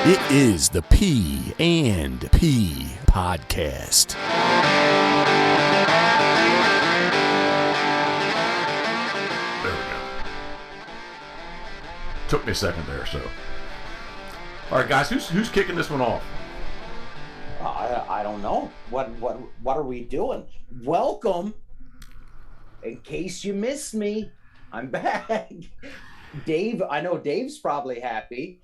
It is the P and P podcast. There we go. Took me a second there, so. All right, guys, who's kicking this one off? I don't know. What are we doing? Welcome. In case you missed me, I'm back. Dave, I know Dave's probably happy.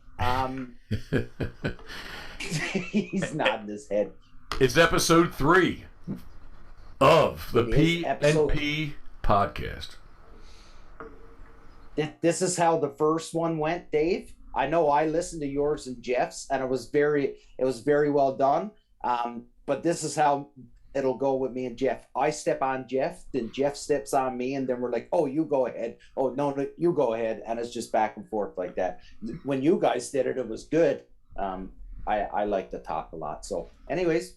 He's nodding his head. It's episode 3 of the P and P podcast. This is how the first one went, Dave. I know I listened to yours and Jeff's, and it was very well done. But this is how it'll go with me and Jeff. I step on Jeff, then Jeff steps on me, and then we're like, oh, you go ahead. Oh, no, you go ahead. And it's just back and forth like that. When you guys did it, it was good. I like to talk a lot. So anyways,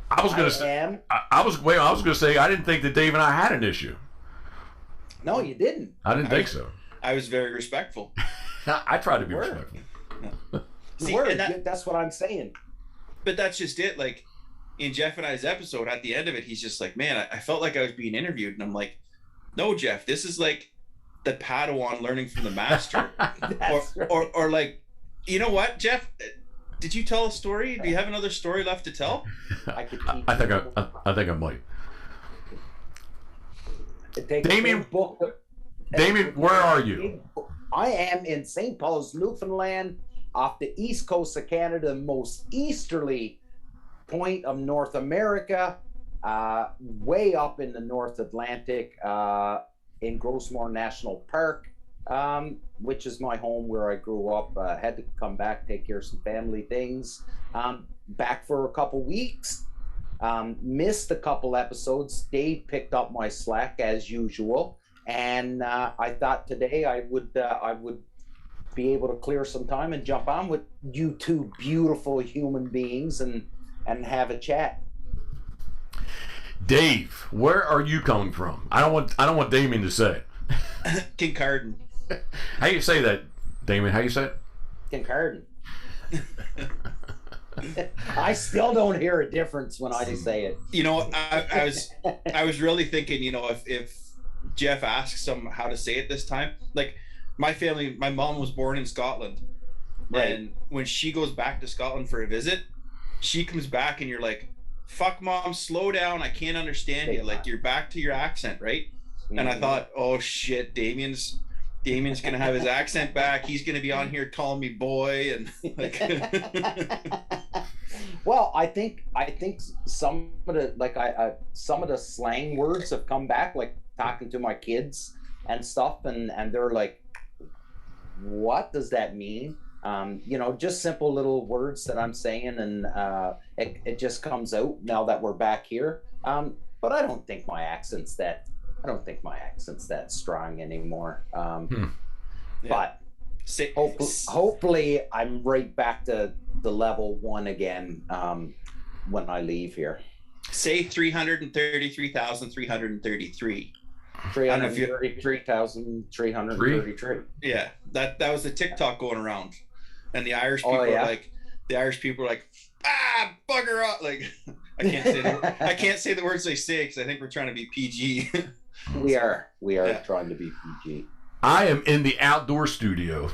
I was going to say, I didn't think that Dave and I had an issue. No, you didn't. I didn't think so. I was very respectful. I tried to be respectful. See, that's what I'm saying. But that's just it. Like, in Jeff and I's episode, at the end of it, he's just like, man, I felt like I was being interviewed. And I'm like, no, Jeff, this is like the Padawan learning from the master. or like, you know what, Jeff? Did you tell a story? Do you have another story left to tell? I think I might. Damien, where are you? I am in St. Paul's, Newfoundland, off the east coast of Canada, the most easterly point of North America, way up in the North Atlantic, in Grossmore National Park, which is my home where I grew up. Had to come back, take care of some family things. Back for a couple weeks. Missed a couple episodes. Dave picked up my slack as usual, and I thought today I would be able to clear some time and jump on with you two beautiful human beings and have a chat. Dave, where are you coming from? I don't want Damien to say it. Kincardine. How you say that, Damien? How you say it? Kincardine. I still don't hear a difference when I say it. You know, I was really thinking, you know, if Jeff asks him how to say it this time, like my mom was born in Scotland, right? And when she goes back to Scotland for a visit, she comes back and you're like, fuck mom, slow down, I can't understand you. Like, you're back to your accent, right? Mm-hmm. And I thought, oh shit, Damien's gonna have his accent back. He's gonna be on here calling me boy and like. Well, I think some of the some of the slang words have come back, like talking to my kids and stuff, and they're like, what does that mean? You know, just simple little words that I'm saying, and it just comes out now that we're back here. But I don't think my accent's that strong anymore. But hopefully I'm right back to the level 1 again when I leave here. Say 333,333. 333,333. Yeah, that was the TikTok going around, and the Irish people are like, bugger up. Like, I can't say the words they say because I think we're trying to be PG. We are trying to be PG. I am in the outdoor studio,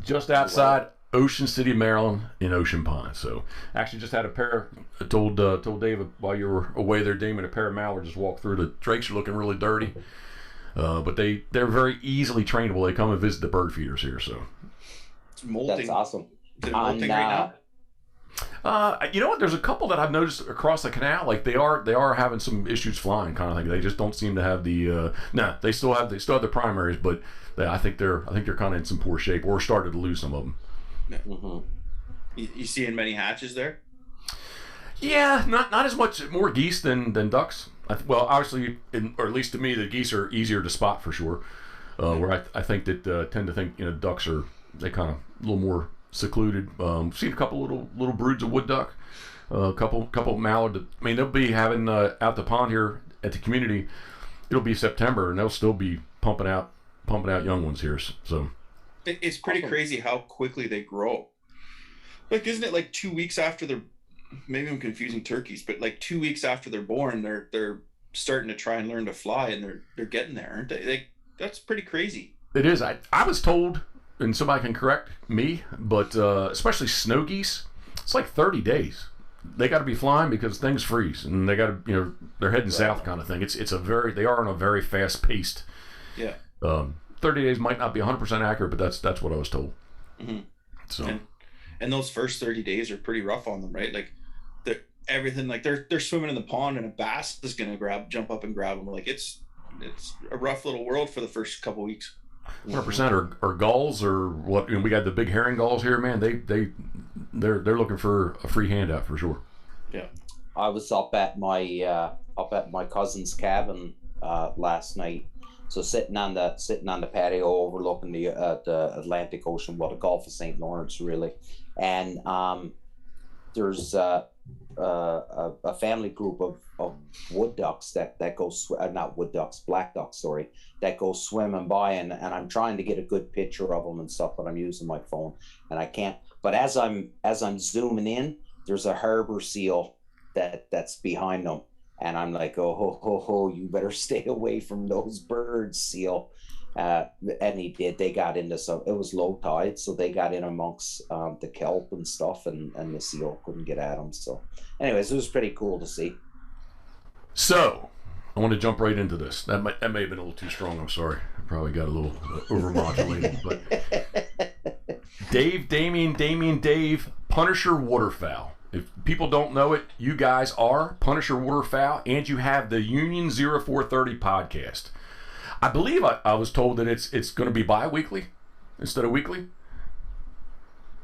just outside Ocean City, Maryland, in Ocean Pond. So, actually, just had a pair. I told David while you were away there, Damon, a pair of mallards just walked through. The drakes are looking really dirty, but they're very easily trainable. They come and visit the bird feeders here. So, it's molting. That's awesome. Is it molting right now? You know what? There's a couple that I've noticed across the canal. Like they are having some issues flying, kind of thing. They just don't seem to have the. They still have the primaries, but I think they're kind of in some poor shape, or started to lose some of them. Mm-hmm. You seeing many hatches there? Yeah, not as much more geese than ducks. Well, obviously, or at least to me, the geese are easier to spot for sure. Where I think that tend to think ducks are kind of a little more secluded. Seen a couple little broods of wood duck, a couple mallard. I mean, they'll be having out the pond here at the community. It'll be September, and they'll still be pumping out young ones here. So It's pretty crazy how quickly they grow. Like, isn't it like 2 weeks after they're, maybe I'm confusing turkeys, but like 2 weeks after they're born, they're starting to try and learn to fly, and they're getting there, aren't they? Like, that's pretty crazy. It is. I was told, and somebody can correct me, but especially snow geese, it's like 30 days. They got to be flying because things freeze, and they got to, you know, they're heading south kind of thing. They are on a very fast paced. Yeah. 30 days might not be 100% accurate, but that's what I was told. Mm-hmm. So. And those first 30 days are pretty rough on them, right? Like, everything, like they're swimming in the pond, and a bass is gonna jump up and grab them. Like, it's a rough little world for the first couple weeks. 100%. Or gulls, or what? You know, we got the big herring gulls here, man. They're looking for a free handout for sure. Yeah. I was up at my cousin's cabin last night. So sitting on the patio overlooking the Atlantic Ocean, well, the Gulf of St. Lawrence, really, and there's a family group of wood ducks that go not wood ducks, black ducks, sorry, that go swimming by, and I'm trying to get a good picture of them and stuff, but I'm using my phone and I can't. But as I'm zooming in, there's a harbor seal that's behind them. And I'm like, oh, ho, ho, ho, you better stay away from those birds, seal. And he did. They got into it was low tide, so they got in amongst the kelp and stuff, and the seal couldn't get at them. So anyways, it was pretty cool to see. So I want to jump right into this. That may have been a little too strong. I'm sorry. I probably got a little overmodulated. But Dave, Punisher Waterfowl. If people don't know it, you guys are Punisher Waterfowl, and you have the Union 0430 podcast. I believe I was told that it's going to be bi-weekly instead of weekly.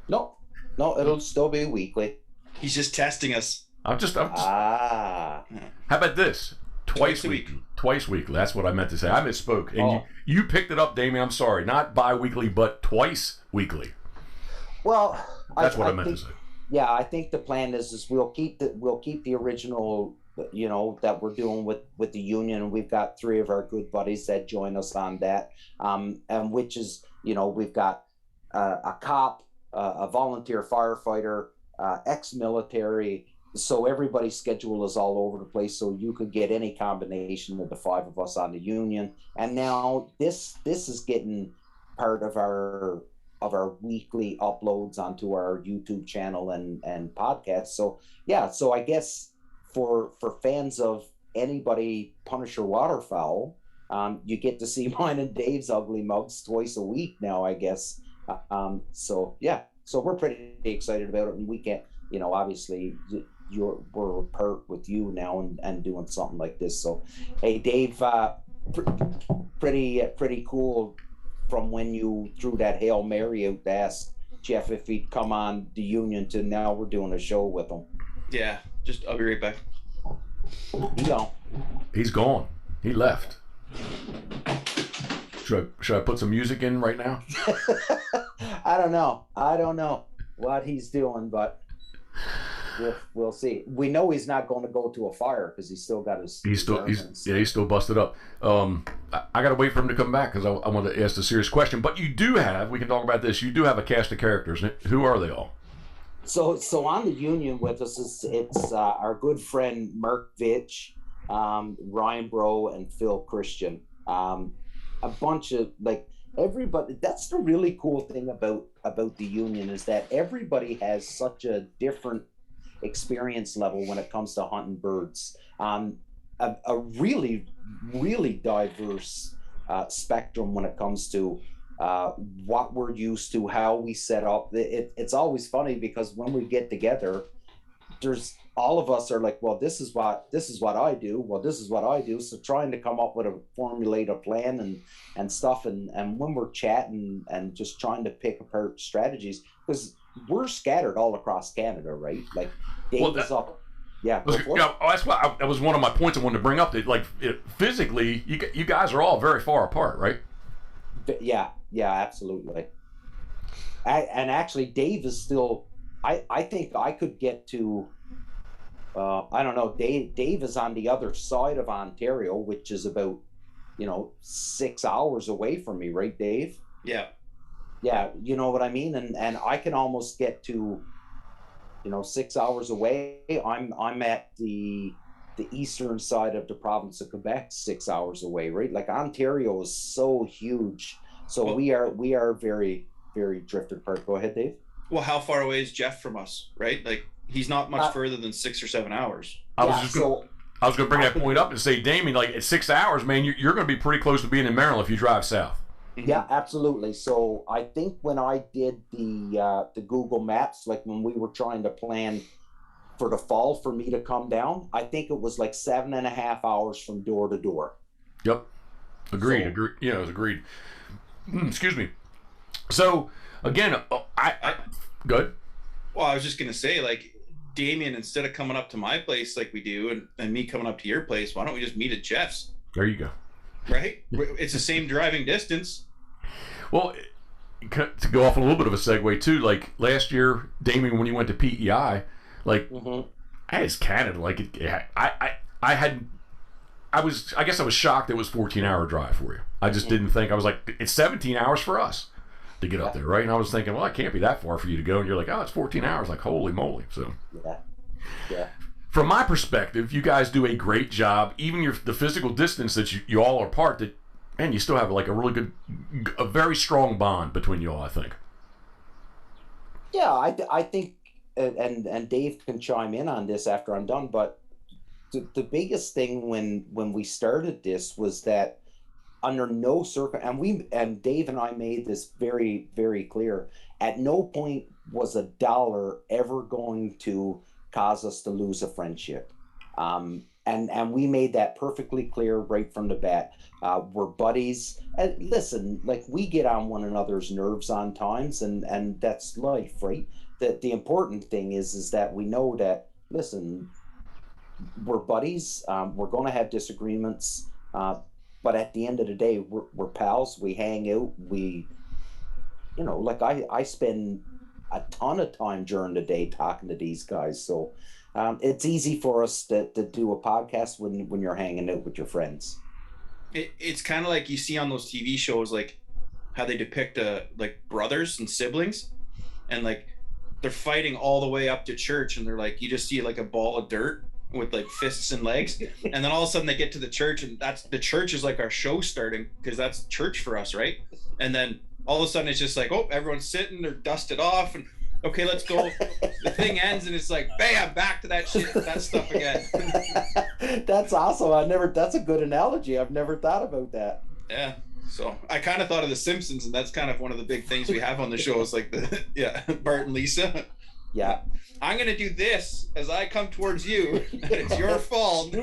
No, it'll still be weekly. He's just testing us. I'm just. How about this? Twice weekly. Twice weekly. That's what I meant to say. I misspoke, and you picked it up, Damien. I'm sorry. Not bi-weekly, but twice weekly. Well, that's what I meant to say. Yeah, I think the plan is we'll keep the original, you know, that we're doing with the union, and we've got 3 of our good buddies that join us on that, and which is, you know, we've got a cop, a volunteer firefighter, ex-military, so everybody's schedule is all over the place, so you could get any combination of the 5 of us on the union. And now this is getting part of our weekly uploads onto our YouTube channel and podcast. So yeah, so I guess for fans of anybody Punisher Waterfowl, you get to see mine and Dave's ugly mugs twice a week now, I guess. So yeah, so we're pretty excited about it, and we can't, you know, obviously we're part with you now and doing something like this. So hey, Dave, pretty cool. From when you threw that Hail Mary out to ask Jeff if he'd come on the union to now we're doing a show with him. Yeah, I'll be right back. He's gone. He left. Should I put some music in right now? I don't know what he's doing, but we'll see. We know he's not going to go to a fire because he's still got his. He's still busted up. I got to wait for him to come back because I want to ask a serious question. But you do have. We can talk about this. You do have a cast of characters. Who are they all? So on the union with us it's our good friend Mark Vitch, Ryan Bro, and Phil Christian. A bunch of everybody. That's the really cool thing about the union is that everybody has such a different experience level when it comes to hunting birds. A really, really diverse spectrum when it comes to what we're used to, how we set up. It's always funny because when we get together, there's all of us are like, well, this is what I do. Well, this is what I do. So trying to come up with formulate a plan and stuff. And when we're chatting and just trying to pick apart strategies, because we're scattered all across Canada, right? Like Dave is up. Yeah. That's why that was one of my points I wanted to bring up. That physically, you guys are all very far apart, right? Yeah, absolutely. And actually, Dave is still. I think I could get to. I don't know. Dave is on the other side of Ontario, which is about 6 hours away from me, right, Dave? Yeah. Yeah, you know what I mean? And I can almost get to, 6 hours away. I'm at the eastern side of the province of Quebec, 6 hours away, right? Like Ontario is so huge. So Well, we are very, very drifted apart. Go ahead, Dave. well, how far away is Jeff from us, right? Like he's not much Uh, further than 6 or 7 hours. I was yeah, just gonna, so I was going to bring I that point up and say, Damien, like at 6 hours, man, you're going to be pretty close to being in Maryland if you drive south. yeah, absolutely. So I think when I did the Google Maps, like when we were trying to plan for the fall for me to come down, I think it was like 7.5 hours from door to door. Yep. Agreed. So- Agreed. You know, it's agreed. Excuse me. So again, I good. Well, I was just gonna say, like, Damien, instead of coming up to my place like we do, and me coming up to your place, why don't we just meet at Jeff's? There you go. Right? It's the same driving distance. Well, to go off on a little bit of a segue too, like last year, Damien, when you went to PEI, like I was Canada, like I guess I was shocked it was 14-hour drive for you. I just didn't think, I was like, it's 17 hours for us to get up there, right? And I was thinking, well, it can't be that far for you to go. And you're like, oh, it's 14 hours. Like, holy moly. So Yeah. from my perspective, you guys do a great job. Even the physical distance that you all are apart, that, man, you still have like a very strong bond between you all, I think. Yeah, I think, and Dave can chime in on this after I'm done, but the biggest thing when we started this was that under no and Dave and I made this very, very clear. At no point was a dollar ever going to cause us to lose a friendship. And we made that perfectly clear right from the bat. We're buddies. And listen, like we get on one another's nerves on times, and that's life, right? That the important thing is that we know that, listen, we're buddies. We're going to have disagreements, but at the end of the day, we're pals. We hang out. Like I spend a ton of time during the day talking to these guys. So it's easy for us to do a podcast when you're hanging out with your friends. It's kind of like you see on those TV shows, like how they depict like brothers and siblings, and like they're fighting all the way up to church, and they're like, you just see like a ball of dirt with like fists and legs, and then all of a sudden they get to the church, and the church is like our show starting, because that's church for us, right? And then all of a sudden it's just like, oh, everyone's sitting, they're dusted off, and okay, let's go. The thing ends, and it's like, bam, back to that stuff again. That's awesome. That's a good analogy. I've never thought about that. Yeah. So I kind of thought of The Simpsons, and that's kind of one of the big things we have on the show is like Bart and Lisa. Yeah. I'm going to do this as I come towards you, and it's your fault.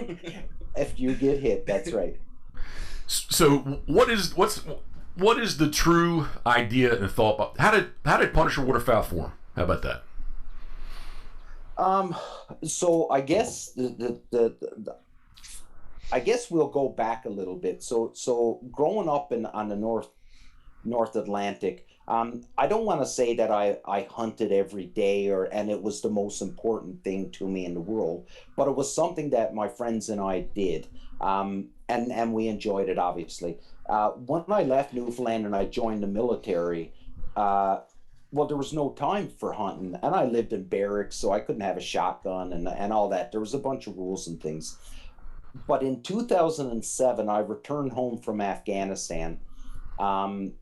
If you get hit, that's right. So what is the true idea and thought? How did Punisher Waterfowl form? How about that? So I guess I guess we'll go back a little bit. So growing up on the North Atlantic, I don't want to say that I hunted every day and it was the most important thing to me in the world, but it was something that my friends and I did, and we enjoyed it, obviously. When I left Newfoundland and I joined the military, well, there was no time for hunting, and I lived in barracks, so I couldn't have a shotgun and all that. There was a bunch of rules and things. But in 2007, I returned home from Afghanistan, and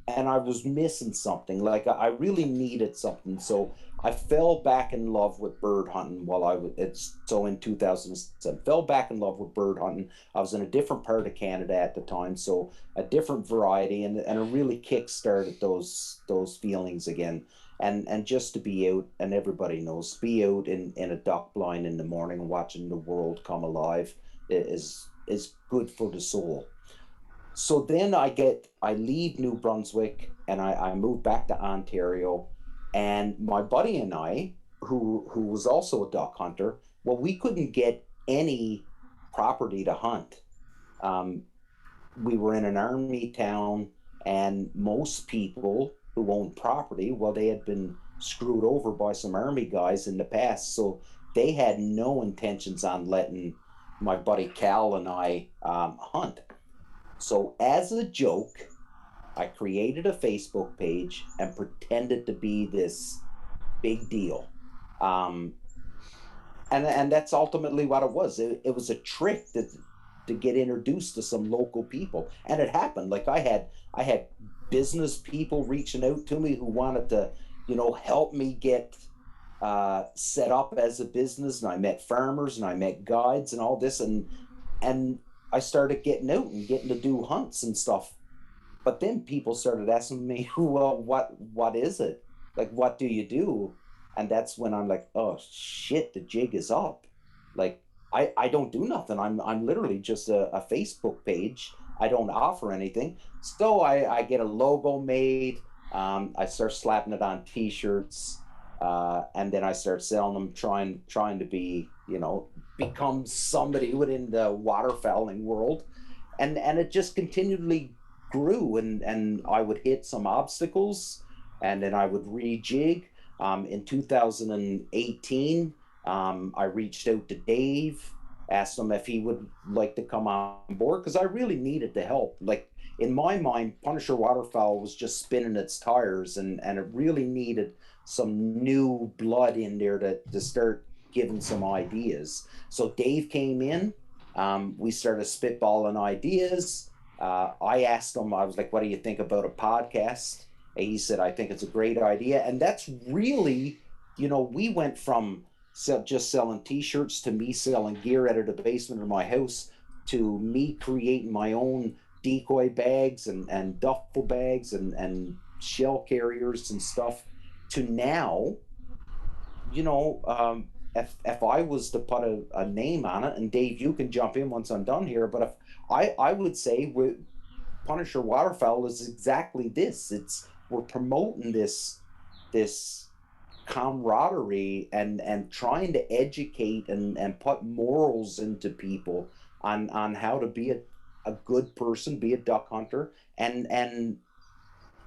I was missing something. Like I really needed something, so I fell back in love with bird hunting in 2007, fell back in love with bird hunting. I was in a different part of Canada at the time, so a different variety, and it really kick-started those feelings again. And just to be out, and everybody knows, be out in a duck blind in the morning watching the world come alive is good for the soul. So then I leave New Brunswick and I move back to Ontario, and my buddy and I, who was also a duck hunter, well, we couldn't get any property to hunt. We were in an army town, and most people who owned property, well, they had been screwed over by some army guys in the past, so they had no intentions on letting my buddy Cal and I hunt. So as a joke, I created a Facebook page and pretended to be this big deal. And that's ultimately what it was. It was a trick to get introduced to some local people, and it happened. Like I had business people reaching out to me who wanted to, help me get set up as a business, and I met farmers and I met guides and all this, and I started getting out and getting to do hunts and stuff. But then people started asking me, well, what is it? Like, what do you do? And that's when I'm like, oh shit, the jig is up. Like, I don't do nothing. I'm literally just a Facebook page. I don't offer anything. So I get a logo made. I start slapping it on t-shirts, and then I start selling them, trying to be, become somebody within the waterfowling world. And it just continually grew, and I would hit some obstacles, and then I would rejig. In 2018, I reached out to Dave, asked him if he would like to come on board, because I really needed the help. Like, in my mind, Punisher Waterfowl was just spinning its tires, and it really needed some new blood in there to start giving some ideas. So Dave came in, we started spitballing ideas. I asked him, I was like, what do you think about a podcast? And he said, I think it's a great idea. And that's really, we went from just selling t-shirts to me selling gear out of the basement of my house to me creating my own decoy bags and duffel bags and shell carriers and stuff, to now, if I was to put a name on it, and Dave, you can jump in once I'm done here, but if I would say Punisher Waterfowl is exactly this. We're promoting this camaraderie and trying to educate and put morals into people on how to be a good person, be a duck hunter, and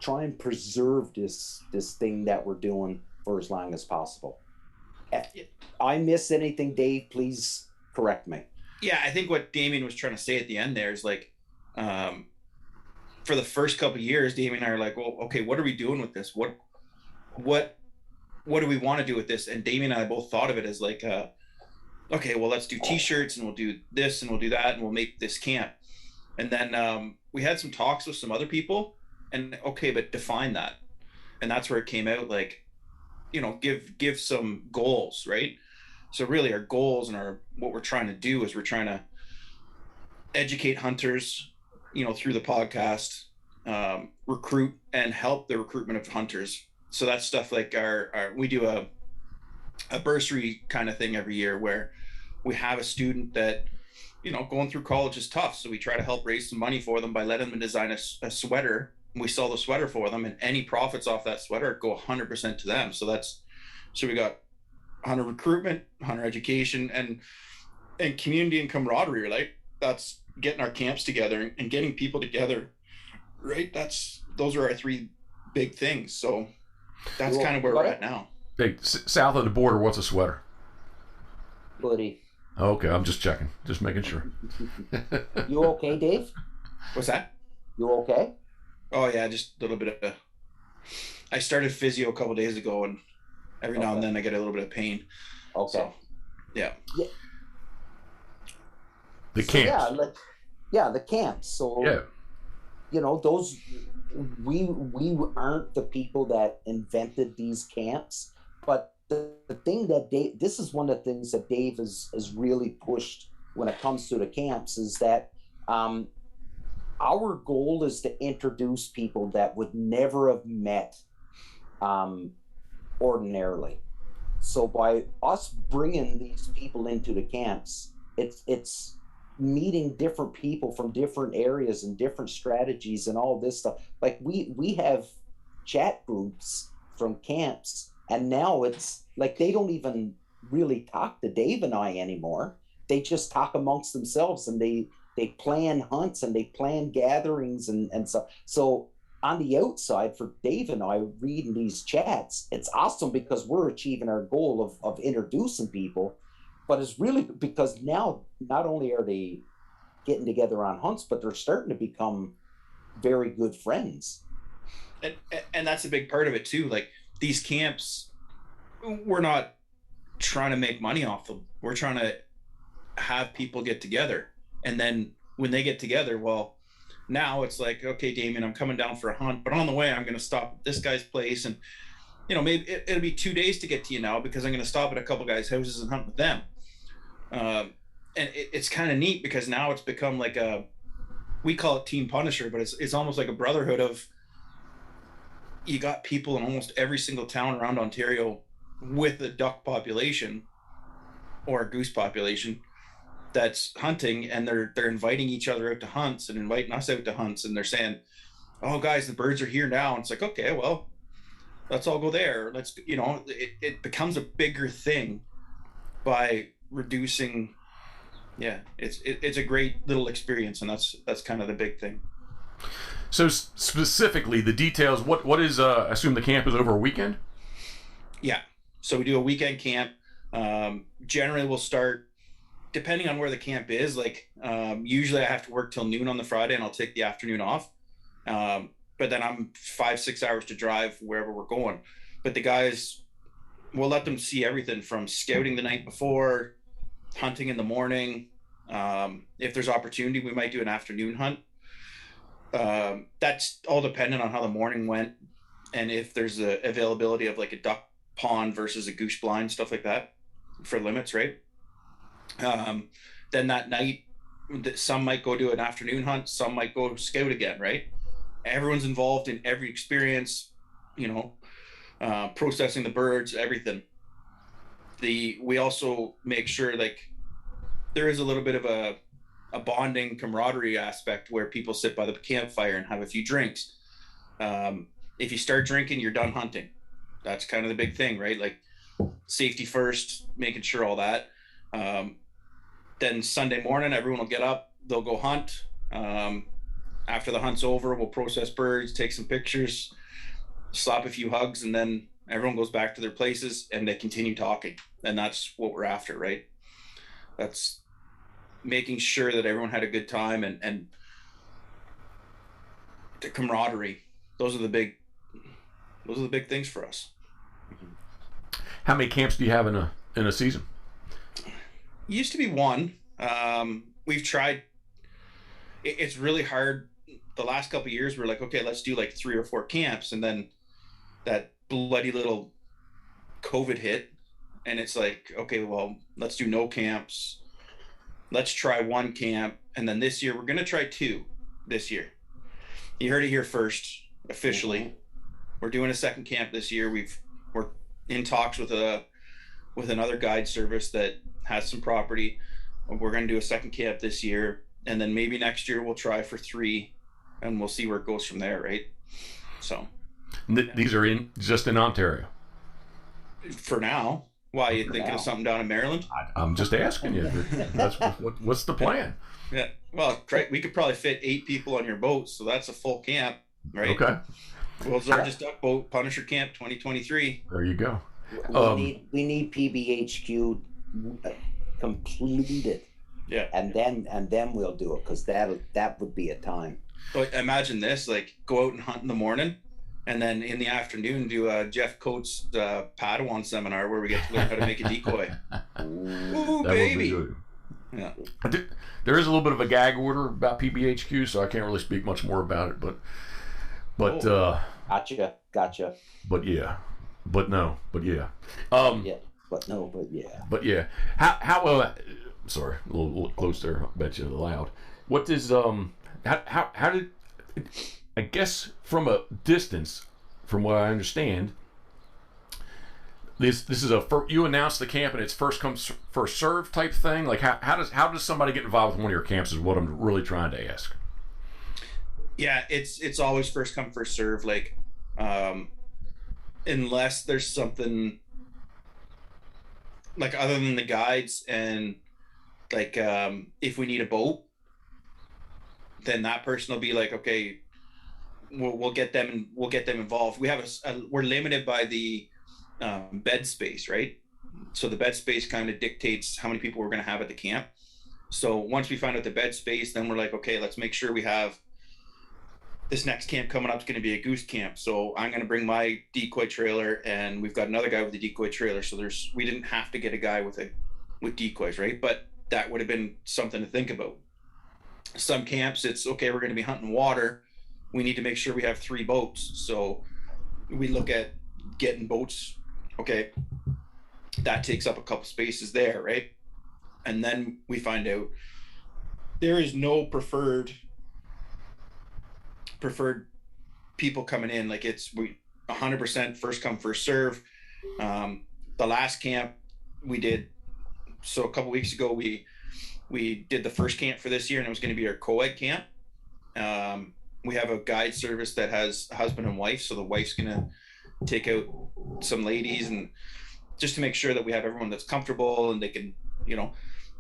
try and preserve this thing that we're doing for as long as possible. If I miss anything, Dave, please correct me. Yeah, I think what Damien was trying to say at the end there is like, for the first couple of years, Damien and I are like, well, okay, what are we doing with this? What do we want to do with this? And Damien and I both thought of it as like, okay, well, let's do t-shirts, and we'll do this, and we'll do that, and we'll make this camp. And then we had some talks with some other people, and okay, but define that. And that's where it came out, like, give some goals, right? So really our goals and what we're trying to do is we're trying to educate hunters, through the podcast, recruit and help the recruitment of hunters. So that's stuff like we do a bursary kind of thing every year where we have a student that, going through college is tough. So we try to help raise some money for them by letting them design a sweater. We sell the sweater for them, and any profits off that sweater go 100% to them. So we got hunter recruitment, hunter education, and community and camaraderie, right? That's getting our camps together and getting people together, right? Those are our three big things. So that's kind of where we're at now. Hey, south of the border, what's a sweater? Buddy. Okay, I'm just checking, just making sure. You okay, Dave? What's that? You okay? Oh yeah, just a little bit of. I started physio a couple of days ago, and every now and then I get a little bit of pain. Okay. So, yeah. The camps. The camps. So yeah. Those we aren't the people that invented these camps, but the thing that this is one of the things that Dave has really pushed when it comes to the camps is that our goal is to introduce people that would never have met ordinarily. So by us bringing these people into the camps, it's meeting different people from different areas and different strategies and all this stuff. Like we have chat groups from camps, and now it's like they don't even really talk to Dave and I anymore. They just talk amongst themselves, and they plan hunts and they plan gatherings and stuff. So on the outside, for Dave and I reading these chats, it's awesome because we're achieving our goal of introducing people. But it's really because now not only are they getting together on hunts, but they're starting to become very good friends. And that's a big part of it too. Like these camps, we're not trying to make money off them. We're trying to have people get together. And then when they get together, well, now it's like, okay, Damien, I'm coming down for a hunt, but on the way, I'm going to stop at this guy's place. And, you know, maybe it'll be 2 days to get to you now because I'm going to stop at a couple guys' houses and hunt with them. And it's kind of neat because now it's become like we call it Team Punisher, but it's almost like a brotherhood of, you got people in almost every single town around Ontario with a duck population or a goose population that's hunting, and they're inviting each other out to hunts and inviting us out to hunts, and they're saying, oh guys, the birds are here now. And it's like, okay, well, let's all go there. Let's, you know, it becomes a bigger thing by reducing. Yeah, it's a great little experience, and that's kind of the big thing. So specifically the details, what is I assume the camp is over a weekend? Yeah, so we do a weekend camp. Generally we'll start, depending on where the camp is, like usually I have to work till noon on the Friday and I'll take the afternoon off. But then I'm 5-6 hours to drive wherever we're going. But the guys, we'll let them see everything from scouting the night before, hunting in the morning. If there's opportunity, we might do an afternoon hunt. That's all dependent on how the morning went and if there's a availability of like a duck pond versus a goose blind, stuff like that for limits, right? Then that night, some might go do an afternoon hunt, some might go scout again, right? Everyone's involved in every experience, you know, processing the birds, everything. We also make sure like there is a little bit of a bonding camaraderie aspect where people sit by the campfire and have a few drinks. If you start drinking, you're done hunting. That's kind of the big thing, right? Like safety first, making sure all that. Then Sunday morning, everyone will get up, they'll go hunt. After the hunt's over, we'll process birds, take some pictures, slap a few hugs, and then everyone goes back to their places and they continue talking. And that's what we're after, right? That's making sure that everyone had a good time and the camaraderie. Those are the big things for us. How many camps do you have in a season? Used to be one. We've tried. It's really hard. The last couple of years, we're like, okay, let's do like 3 or 4 camps, and then that bloody little COVID hit, and it's like, okay, well, let's do no camps. Let's try 1 camp, and then this year we're gonna try 2. This year, you heard it here first. Officially, mm-hmm. We're doing a 2nd camp this year. We're in talks with another guide service that has some property. We're going to do a 2nd camp this year, and then maybe next year we'll try for 3, and we'll see where it goes from there, right? So these are just in Ontario for now. Why, you thinking of something down in Maryland? I'm just asking you. That's what's the plan? Yeah. Well, we could probably fit 8 people on your boat, so that's a full camp, right? Okay. Well, it's our just duck boat Punisher Camp 2023. There you go. We need PBHQ completed. Yeah. And then we'll do it, because that would be a time. But imagine this: like go out and hunt in the morning, and then in the afternoon do a Jeff Coates Padawan seminar where we get to learn how to make a decoy. Ooh, baby! Yeah. There is a little bit of a gag order about PBHQ, so I can't really speak much more about it. But Gotcha. But yeah. But no. But yeah. But yeah. How sorry, a little close there. I bet you loud. What is how did, I guess from a distance, from what I understand, this is you announce the camp and it's first come first serve type thing. Like how does somebody get involved with one of your camps is what I'm really trying to ask. Yeah, it's always first come first serve. Like unless there's something like other than the guides and like if we need a boat, then that person will be like, okay, we'll get them involved. We have we're limited by the bed space, right? So the bed space kind of dictates how many people we're going to have at the camp. So once we find out the bed space, then we're like, okay, let's make sure we have this next camp coming up is going to be a goose camp. So I'm going to bring my decoy trailer, and we've got another guy with a decoy trailer. So we didn't have to get a guy with decoys, right? But that would have been something to think about. Some camps, it's okay, we're going to be hunting water. We need to make sure we have 3 boats. So we look at getting boats. Okay, that takes up a couple spaces there, right? And then we find out there is no preferred people coming in. Like we 100% first come first serve. The last camp we did, so a couple weeks ago we did the first camp for this year, and it was going to be our co-ed camp. We have a guide service that has a husband and wife, so the wife's going to take out some ladies, and just to make sure that we have everyone that's comfortable and they can,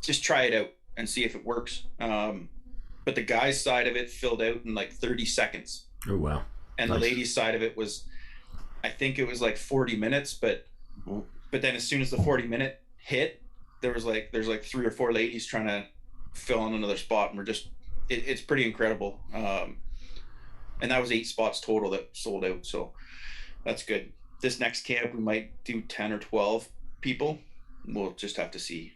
just try it out and see if it works. But the guys' side of it filled out in like 30 seconds. Oh, wow. And nice. The ladies' side of it was, I think it was like 40 minutes, but then as soon as the 40-minute hit, there's like 3 or 4 ladies trying to fill in another spot, and we're just, it's pretty incredible. And that was 8 spots total that sold out, so that's good. This next camp we might do 10 or 12 people. We'll just have to see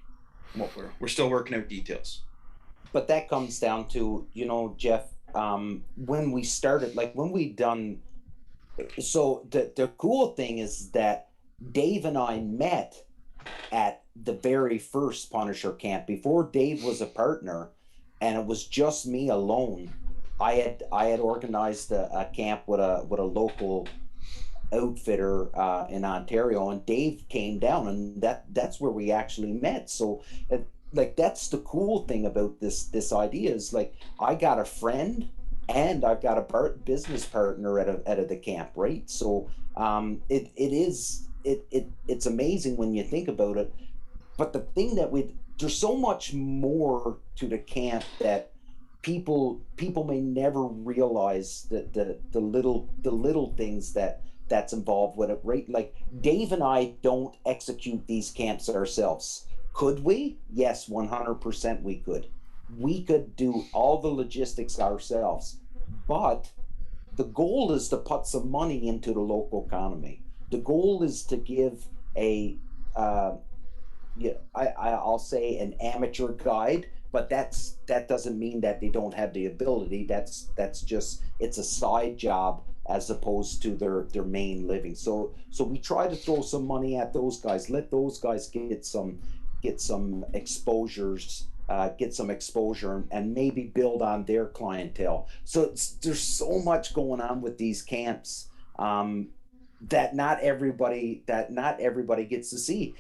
what we're still working out details. But that comes down to, Jeff, when we started, like when we done, so the cool thing is that Dave and I met at the very first Punisher camp before Dave was a partner, and it was just me alone. I had organized a camp with a local outfitter in Ontario, and Dave came down, and that's where we actually met. So like that's the cool thing about this idea is like I got a friend and I've got a business partner at the camp, right? So it's amazing when you think about it. But the thing that there's so much more to the camp that people may never realize that the little things that's involved with it, right? Like Dave and I don't execute these camps ourselves. Could we? Yes, 100% we could. We could do all the logistics ourselves, but the goal is to put some money into the local economy. The goal is to give I'll say an amateur guide, but that doesn't mean that they don't have the ability. That's just, it's a side job as opposed to their main living. So we try to throw some money at those guys, let those guys get some exposures, get some exposure, and maybe build on their clientele. So there's so much going on with these camps that not everybody gets to see.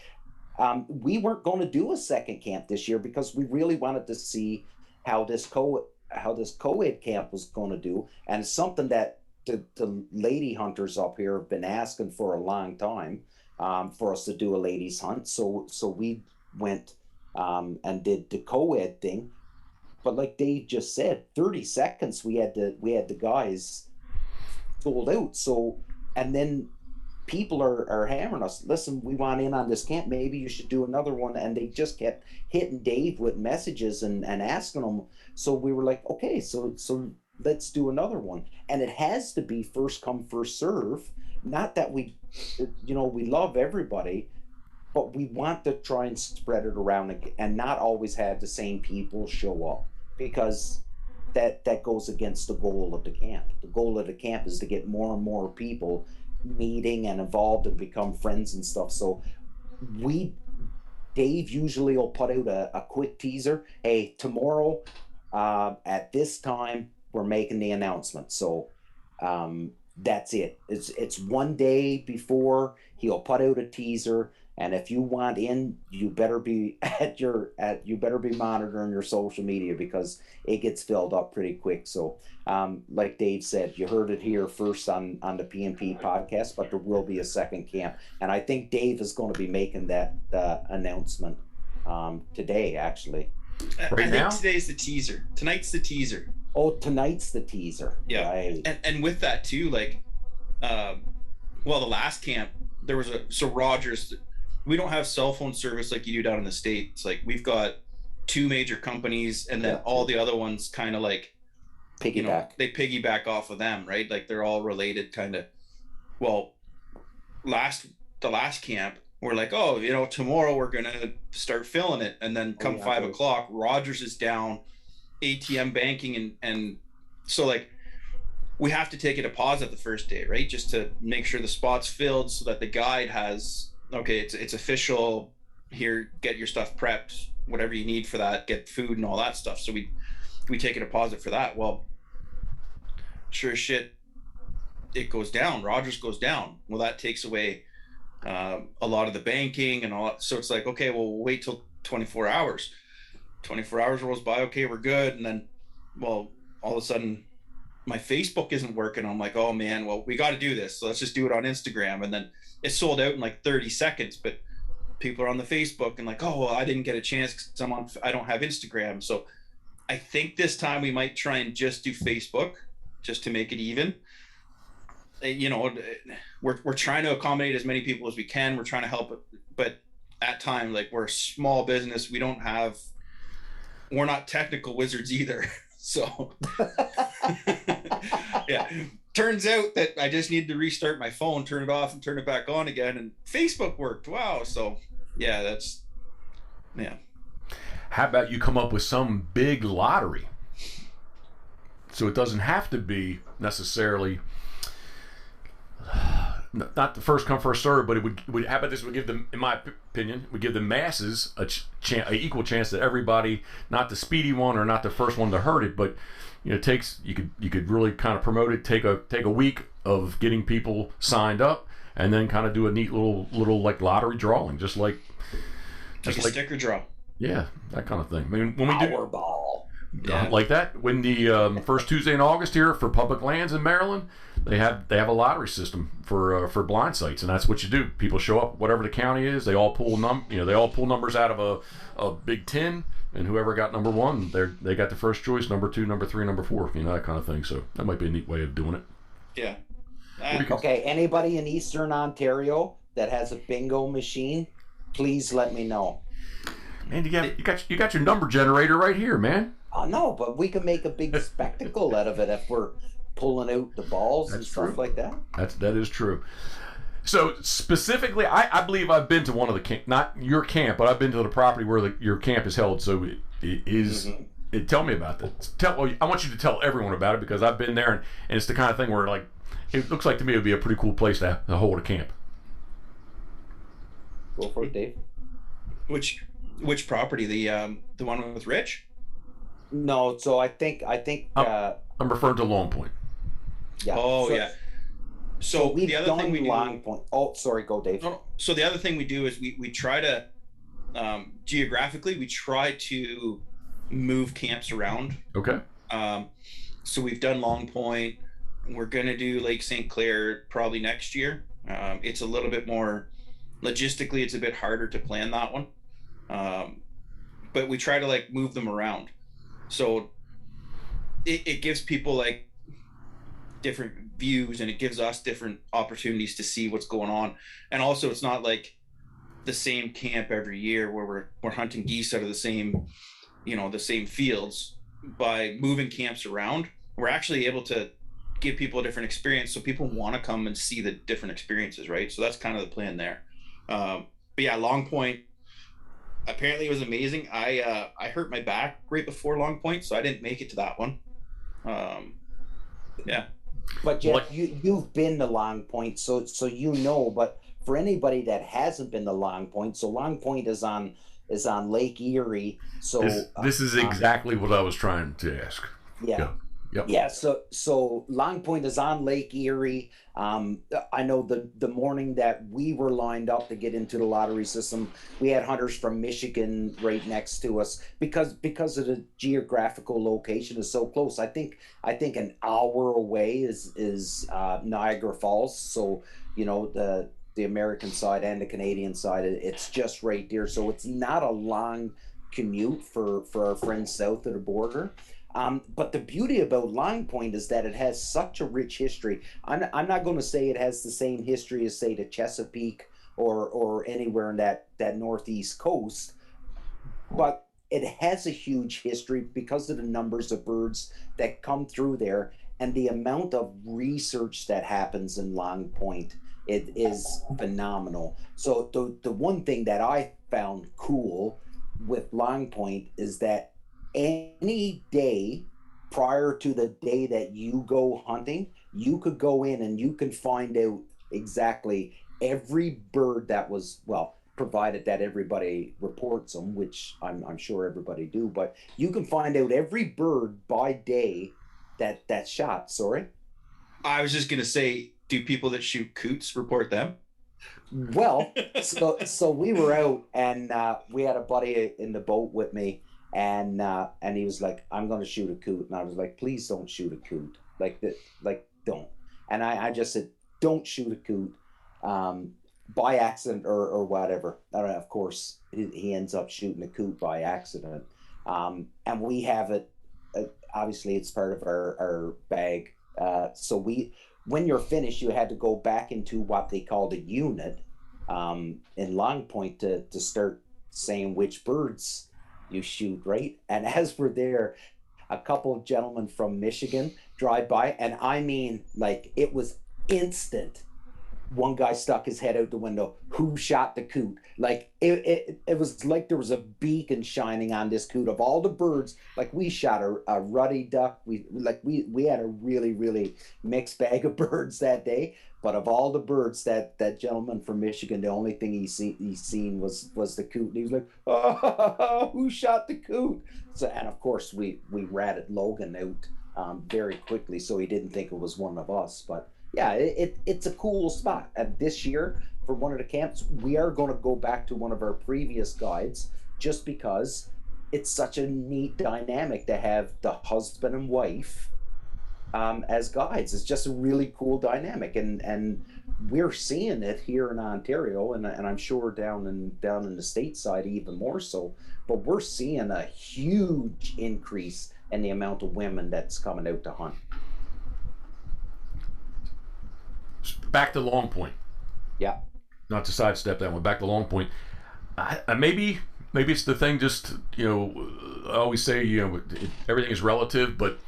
We weren't going to do a second camp this year because we really wanted to see how this co-ed camp was going to do, and it's something that the lady hunters up here have been asking for a long time, for us to do a ladies hunt. So we went and did the co-ed thing. But like Dave just said, 30 seconds we had the guys sold out. So, and then people are hammering us, listen, we want in on this camp, maybe you should do another one. And they just kept hitting Dave with messages and asking him. So we were like, okay, so let's do another one. And it has to be first come first serve. Not that we love everybody, but we want to try and spread it around and not always have the same people show up, because that goes against the goal of the camp. The goal of the camp is to get more and more people meeting and involved and become friends and stuff. So Dave usually will put out a quick teaser. Hey, tomorrow at this time we're making the announcement. So that's it. It's one day before he'll put out a teaser. And if you want in, you better be you better be monitoring your social media, because it gets filled up pretty quick. So, like Dave said, you heard it here first on the PNP podcast, but there will be a second camp, and I think Dave is going to be making that announcement today, actually. Right now? Today's the teaser. Tonight's the teaser. Oh, tonight's the teaser. Yeah, right. And with that too, like, the last camp there was so Rogers. We don't have cell phone service like you do down in the States. Like, we've got 2 major companies, and then all the other ones kind of like Piggyback. They piggyback off of them, right? Like they're all related kind of. Well, the last camp, we're like, oh, tomorrow we're going to start filling it. And then come 5 o'clock, Rogers is down, ATM banking. And so like, we have to take a deposit the first day, right? Just to make sure the spot's filled so that the guide has, okay, it's official here, get your stuff prepped, whatever you need for that, get food and all that stuff. So we take a deposit for that. Well, sure as shit, it goes down. Rogers goes down. Well, that takes away a lot of the banking and all that. So it's like, okay, well, we'll wait till 24 hours. 24 hours rolls by. Okay, we're good. And then, well, all of a sudden my Facebook isn't working. I'm like, oh man, well, we got to do this. So let's just do it on Instagram. And then it sold out in like 30 seconds, but people are on the Facebook and like, oh, well, I didn't get a chance because I don't have Instagram. So I think this time we might try and just do Facebook just to make it even. We're trying to accommodate as many people as we can. We're trying to help, but at time, like, we're a small business. We're not technical wizards either. So yeah, turns out that I just need to restart my phone, turn it off and turn it back on again. And Facebook worked. Wow. So yeah, How about you come up with some big lottery? So it doesn't have to be necessarily not the first come first serve, but it would how about this would give them, in my opinion, would give the masses a equal chance that everybody, not the speedy one or not the first one to hurt it, but you could really kind of promote it, take a week of getting people signed up, and then kind of do a neat little like lottery drawing, just like a sticker draw. Yeah, that kind of thing. I mean, when we do Powerball. Yeah. Like that. When the first Tuesday in August here for public lands in Maryland, they have a lottery system for blind sites, and that's what you do. People show up, whatever the county is. They all pull numbers out of a big tin, and whoever got number one, they got the first choice. Number 2, number 3, number 4, that kind of thing. So that might be a neat way of doing it. Yeah. Okay. Anybody in Eastern Ontario that has a bingo machine, please let me know. Man, you got your number generator right here, man. No, but we can make a big spectacle out of it if we're pulling out the balls and stuff like that. That is true. So specifically, I believe I've been to one of the not your camp, but I've been to the property where your camp is held. So it is. Mm-hmm. Tell me about that. I want you to tell everyone about it because I've been there, and it's the kind of thing where like it looks like to me it would be a pretty cool place to hold a camp. Go for it, Dave. Which property? The one with Rich? No, so I think I'm referring to Long Point. Yeah. Oh, yeah. So we've the other done thing we do, Long Point. Oh, sorry, go Dave. No. So the other thing we do is we try to geographically we try to move camps around. Okay. So we've done Long Point. We're gonna do Lake St. Clair probably next year. It's a little bit more logistically. It's a bit harder to plan that one. But we try to like move them around. So it gives people like different views, and it gives us different opportunities to see what's going on. And also it's not like the same camp every year where we're hunting geese out of the same fields. By moving camps around, we're actually able to give people a different experience, so people want to come and see the different experiences, right? So that's kind of the plan there. But yeah, Long Point, apparently it was amazing. I hurt my back right before Long Point, so I didn't make it to that one. Yeah. But Jeff, you've been to Long Point, so but for anybody that hasn't been to Long Point, so Long Point is on Lake Erie. So this is exactly what I was trying to ask. Yeah. Yep. Yeah, so Long Point is on Lake Erie. I know the morning that we were lined up to get into the lottery system, we had hunters from Michigan right next to us because of the geographical location is so close. I think an hour away is Niagara Falls. So the American side and the Canadian side, it's just right there. So it's not a long commute for our friends south of the border. But the beauty about Long Point is that it has such a rich history. I'm not going to say it has the same history as, say, the Chesapeake or anywhere in that northeast coast, but it has a huge history because of the numbers of birds that come through there and the amount of research that happens in Long Point. It is phenomenal. So the one thing that I found cool with Long Point is that any day prior to the day that you go hunting, you could go in and you can find out exactly every bird that was, well, provided that everybody reports them, which I'm sure everybody do, but you can find out every bird by day that's shot. Sorry. I was just gonna say, do people that shoot coots report them? Well, so we were out and we had a buddy in the boat with me, and he was like, "I'm going to shoot a coot," and I was like, "Please don't shoot a coot, like don't." And I just said, "Don't shoot a coot, by accident or whatever." And of course, he ends up shooting a coot by accident, and we have it. Obviously, it's part of our bag. So when you're finished, you had to go back into what they called a unit in Long Point to start saying which birds you shoot, right? And as we're there, a couple of gentlemen from Michigan drive by, and I mean, like, it was instant. One guy stuck his head out the window. Who shot the coot? Like it was like there was a beacon shining on this coot of all the birds. Like we shot a ruddy duck. We had a really mixed bag of birds that day. But of all the birds, that gentleman from Michigan, the only thing he seen was the coot. And he was like, "Oh, who shot the coot?" So, and of course we ratted Logan out very quickly, so he didn't think it was one of us. But yeah, it's a cool spot. And this year, for one of the camps, we are going to go back to one of our previous guides, just because it's such a neat dynamic to have the husband and wife as guides. It's just a really cool dynamic, and we're seeing it here in Ontario, and I'm sure down in the stateside even more so. But we're seeing a huge increase in the amount of women that's coming out to hunt. Back to Long Point. Yeah. Not to sidestep that one. Back to Long Point. Maybe it's the thing. Just I always say everything is relative, but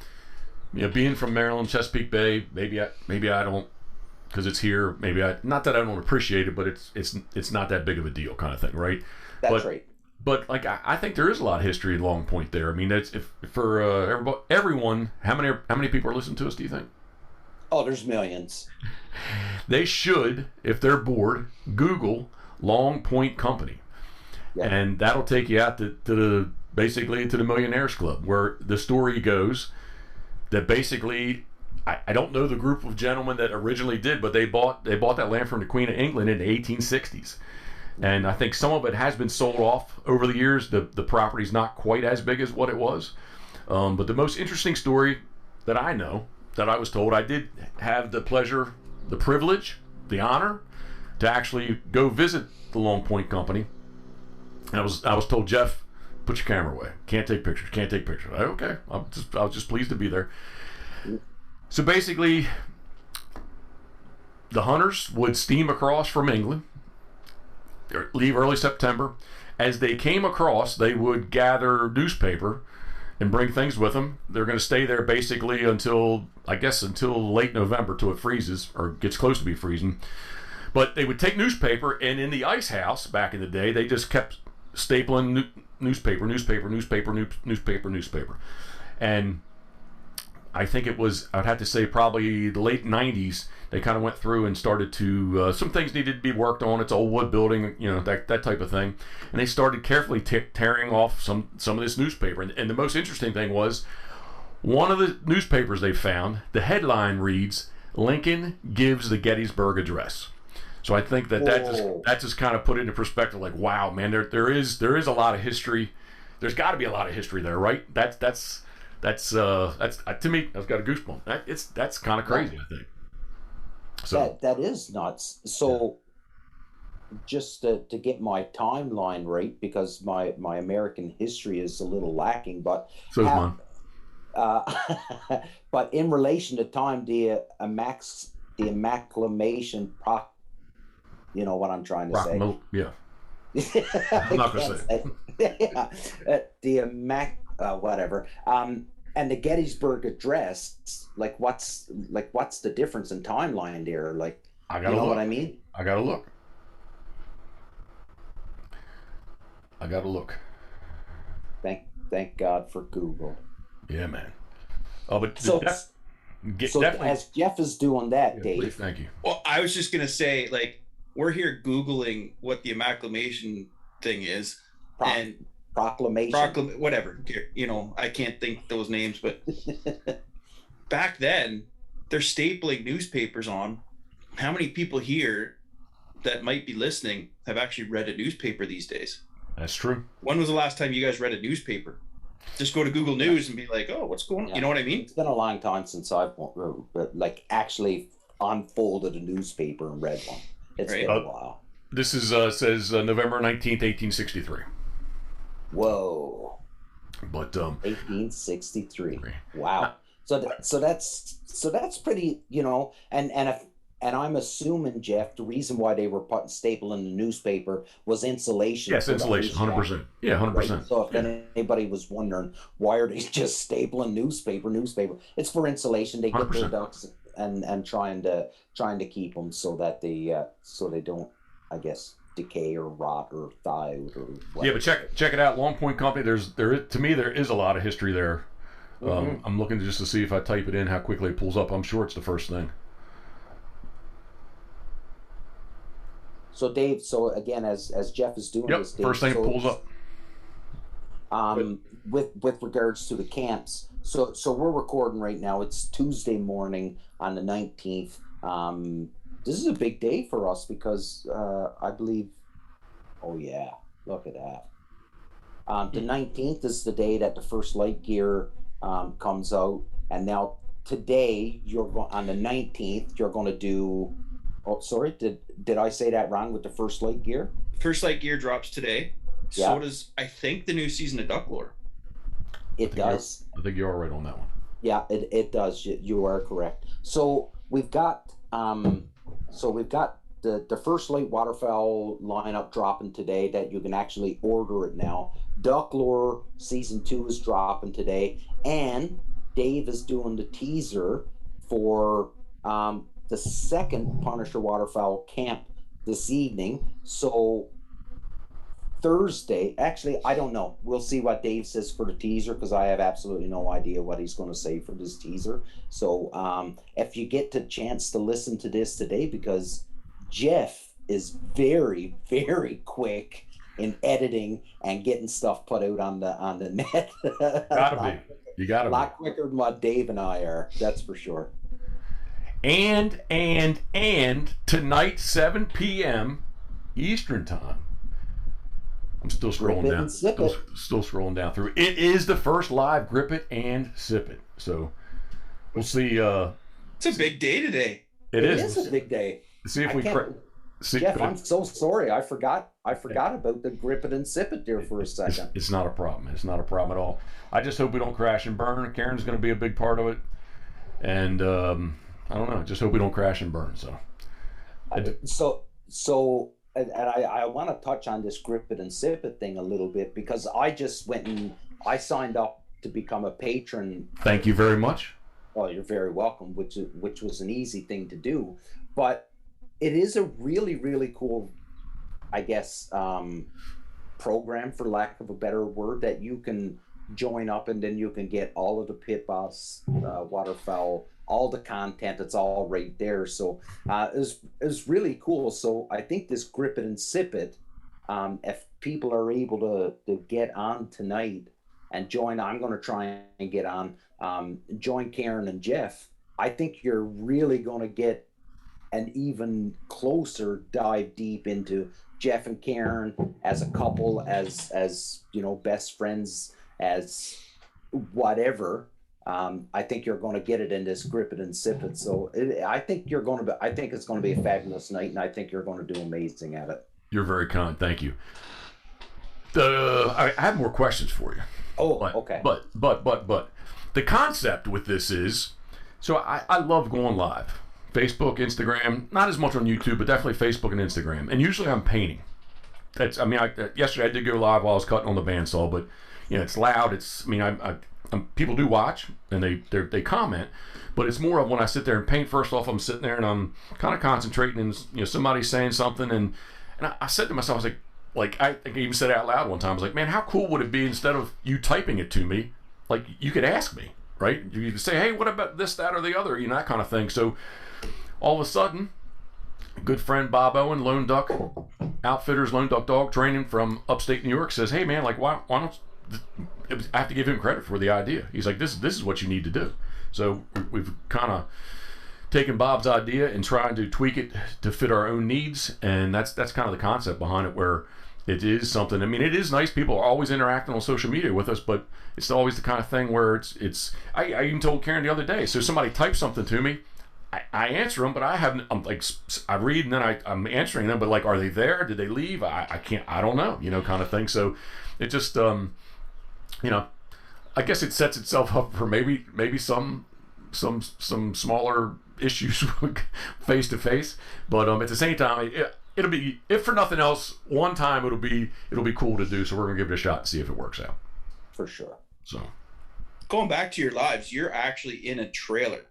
being from Maryland, Chesapeake Bay, maybe I don't, because it's here. Maybe not that I don't appreciate it, but it's not that big of a deal, kind of thing, right? That's right. But like I think there is a lot of history in Long Point there. I mean, that's for everyone. How many people are listening to us? Do you think? Oh, there's millions. They should, if they're bored, Google Long Point Company, and that'll take you out to basically to the Millionaires Club, where the story goes that basically, I don't know the group of gentlemen that originally did, but they bought that land from the Queen of England in the 1860s, and I think some of it has been sold off over the years. The property's not quite as big as what it was, but the most interesting story that I know, that I was told, I did have the pleasure, the privilege, the honor to actually go visit the Long Point Company. And I was told, "Jeff, put your camera away. Can't take pictures. Okay, I was just pleased to be there. So basically, the hunters would steam across from England, leave early September. As they came across, they would gather newspaper and bring things with them. They're going to stay there basically until late November, till it freezes or gets close to be freezing. But they would take newspaper, and in the ice house back in the day, they just kept stapling newspaper. And I think it was, I'd have to say, probably the late 90s, they kind of went through and started to, some things needed to be worked on. It's an old wood building, that type of thing. And they started carefully tearing off some of this newspaper. And the most interesting thing was, one of the newspapers they found, the headline reads, "Lincoln gives the Gettysburg Address." So I think that just kind of put it into perspective, like, wow, man, there is a lot of history. There's got to be a lot of history there, right? That's to me, I've got a goosebump. That's kind of crazy, I think. So that is nuts. So just to get my timeline right, because my American history is a little lacking, but so is mine. But in relation to time, the amalgamation, you know what I'm trying to say? I'm not going to say it. Yeah. Whatever. And the Gettysburg Address, like what's the difference in timeline there? Like, I gotta you know look. what I mean? I gotta look. Thank God for Google. Yeah, man. Oh, but So definitely. as Jeff is doing that, Yeah, Dave. please, thank you. Well, I was just gonna say, like, we're here Googling what the amalgamation thing is, and Proclamation. whatever. You know, I can't think those names, but back then, they're stapling newspapers on. How many people here that might be listening have actually read a newspaper these days? That's true. When was the last time you guys read a newspaper? Just go to Google News and be like, oh, what's going on? Yeah. You know what I mean? It's been a long time since I've like actually unfolded a newspaper and read one. It's Right. been a while. This is says November 19th, 1863. Whoa. But 1863. Wow. So that's pretty, you know, and I'm assuming, Jeff, the reason why they were putting staple in the newspaper was insulation. yes, insulation, 100%. Yeah, 100%. Right? So if anybody was wondering why are they just stapling newspaper, it's for insulation. They get their 100%. ducks and trying to keep them so that they don't, I guess, decay or rot or thaw out or whatever. Yeah, but check it out. Long Point Company. There is a lot of history there. I'm looking just to see if I type it in how quickly it pulls up. I'm sure it's the first thing. So Dave, again, as Jeff is doing Yep, this, Dave, first thing it pulls up. With regards to the camps, so we're recording right now. It's Tuesday morning on the 19th. This is a big day for us because I believe. Oh yeah, look at that. The 19th is the day that the first light gear comes out, and now today on the 19th you're going to do. Oh, sorry, did I say that wrong with the first light gear? First light gear drops today. Yeah. So does, I think, the new season of Duck Lore. It does. I think you are right on that one. Yeah, it does. You are correct. So we've got the first light waterfowl lineup dropping today that you can actually order it now. Duck Lore season 2 is dropping today, and Dave is doing the teaser for the second Punisher waterfowl camp this evening. So Thursday, actually, I don't know. We'll see what Dave says for the teaser because I have absolutely no idea what he's going to say for this teaser. So if you get the chance to listen to this today, because Jeff is very, very quick in editing and getting stuff put out on the net. Gotta be. You gotta be. A lot quicker than what Dave and I are. That's for sure. And tonight, 7 p.m. Eastern time. I'm still scrolling down. Still scrolling down through. It is the first live Grip It and Sip It. So we'll see. It's a big day today. It is a big day. See if Jeff, I'm so sorry. I forgot about the Grip It and Sip It there for a second. It's not a problem. It's not a problem at all. I just hope we don't crash and burn. Karen's going to be a big part of it. And I don't know. Just hope we don't crash and burn. So I want to touch on this Grip It and Sip It thing a little bit because I just went and I signed up to become a patron. Thank you very much. Well, you're very welcome, which was an easy thing to do. But it is a really, really cool, I guess, program, for lack of a better word, that you can join up and then you can get all of the Pitboss waterfowl, all the content. It's all right there. So it was really cool. So I think this Grip It and Sip It, if people are able to get on tonight and join, I'm going to try and get on, join Karen and Jeff. I think you're really going to get an even closer dive deep into Jeff and Karen as a couple, as you know, best friends, as whatever. I think you're going to get it in this Grip It and Sip It. So I think it's going to be a fabulous night, and I think you're going to do amazing at it. You're very kind. Thank you. I have more questions for you. Oh, okay. But the concept with this is, so I love going live. Facebook, Instagram, not as much on YouTube, but definitely Facebook and Instagram. And usually I'm painting. that's. I mean, yesterday I did go live while I was cutting on the bandsaw, but it's loud. It's. I mean, people do watch and they comment, but it's more of when I sit there and paint. First off, I'm sitting there and I'm kind of concentrating, and somebody's saying something, and I said to myself, I was like I even said it out loud one time. I was like, man, how cool would it be instead of you typing it to me, like you could ask me, right? You could say, hey, what about this, that, or the other, that kind of thing. So all of a sudden, good friend Bob Owen, Lone Duck Outfitters, Lone Duck Dog Training from upstate New York, says, hey man, like why don't I have to give him credit for the idea. He's like, this is what you need to do. So we've kind of taken Bob's idea and trying to tweak it to fit our own needs, and that's kind of the concept behind it, where it is something. I mean, it is nice. People are always interacting on social media with us, but it's always the kind of thing where it's. I even told Karen the other day. So somebody types something to me, I answer them, but I read and then I'm answering them, but like, are they there? Did they leave? I can't. I don't know. Kind of thing. So it just I guess it sets itself up for maybe some smaller issues face to face, but at the same time, it'll be, if for nothing else, one time it'll be cool to do. So we're gonna give it a shot and see if it works out. For sure. So going back to your lives, you're actually in a trailer.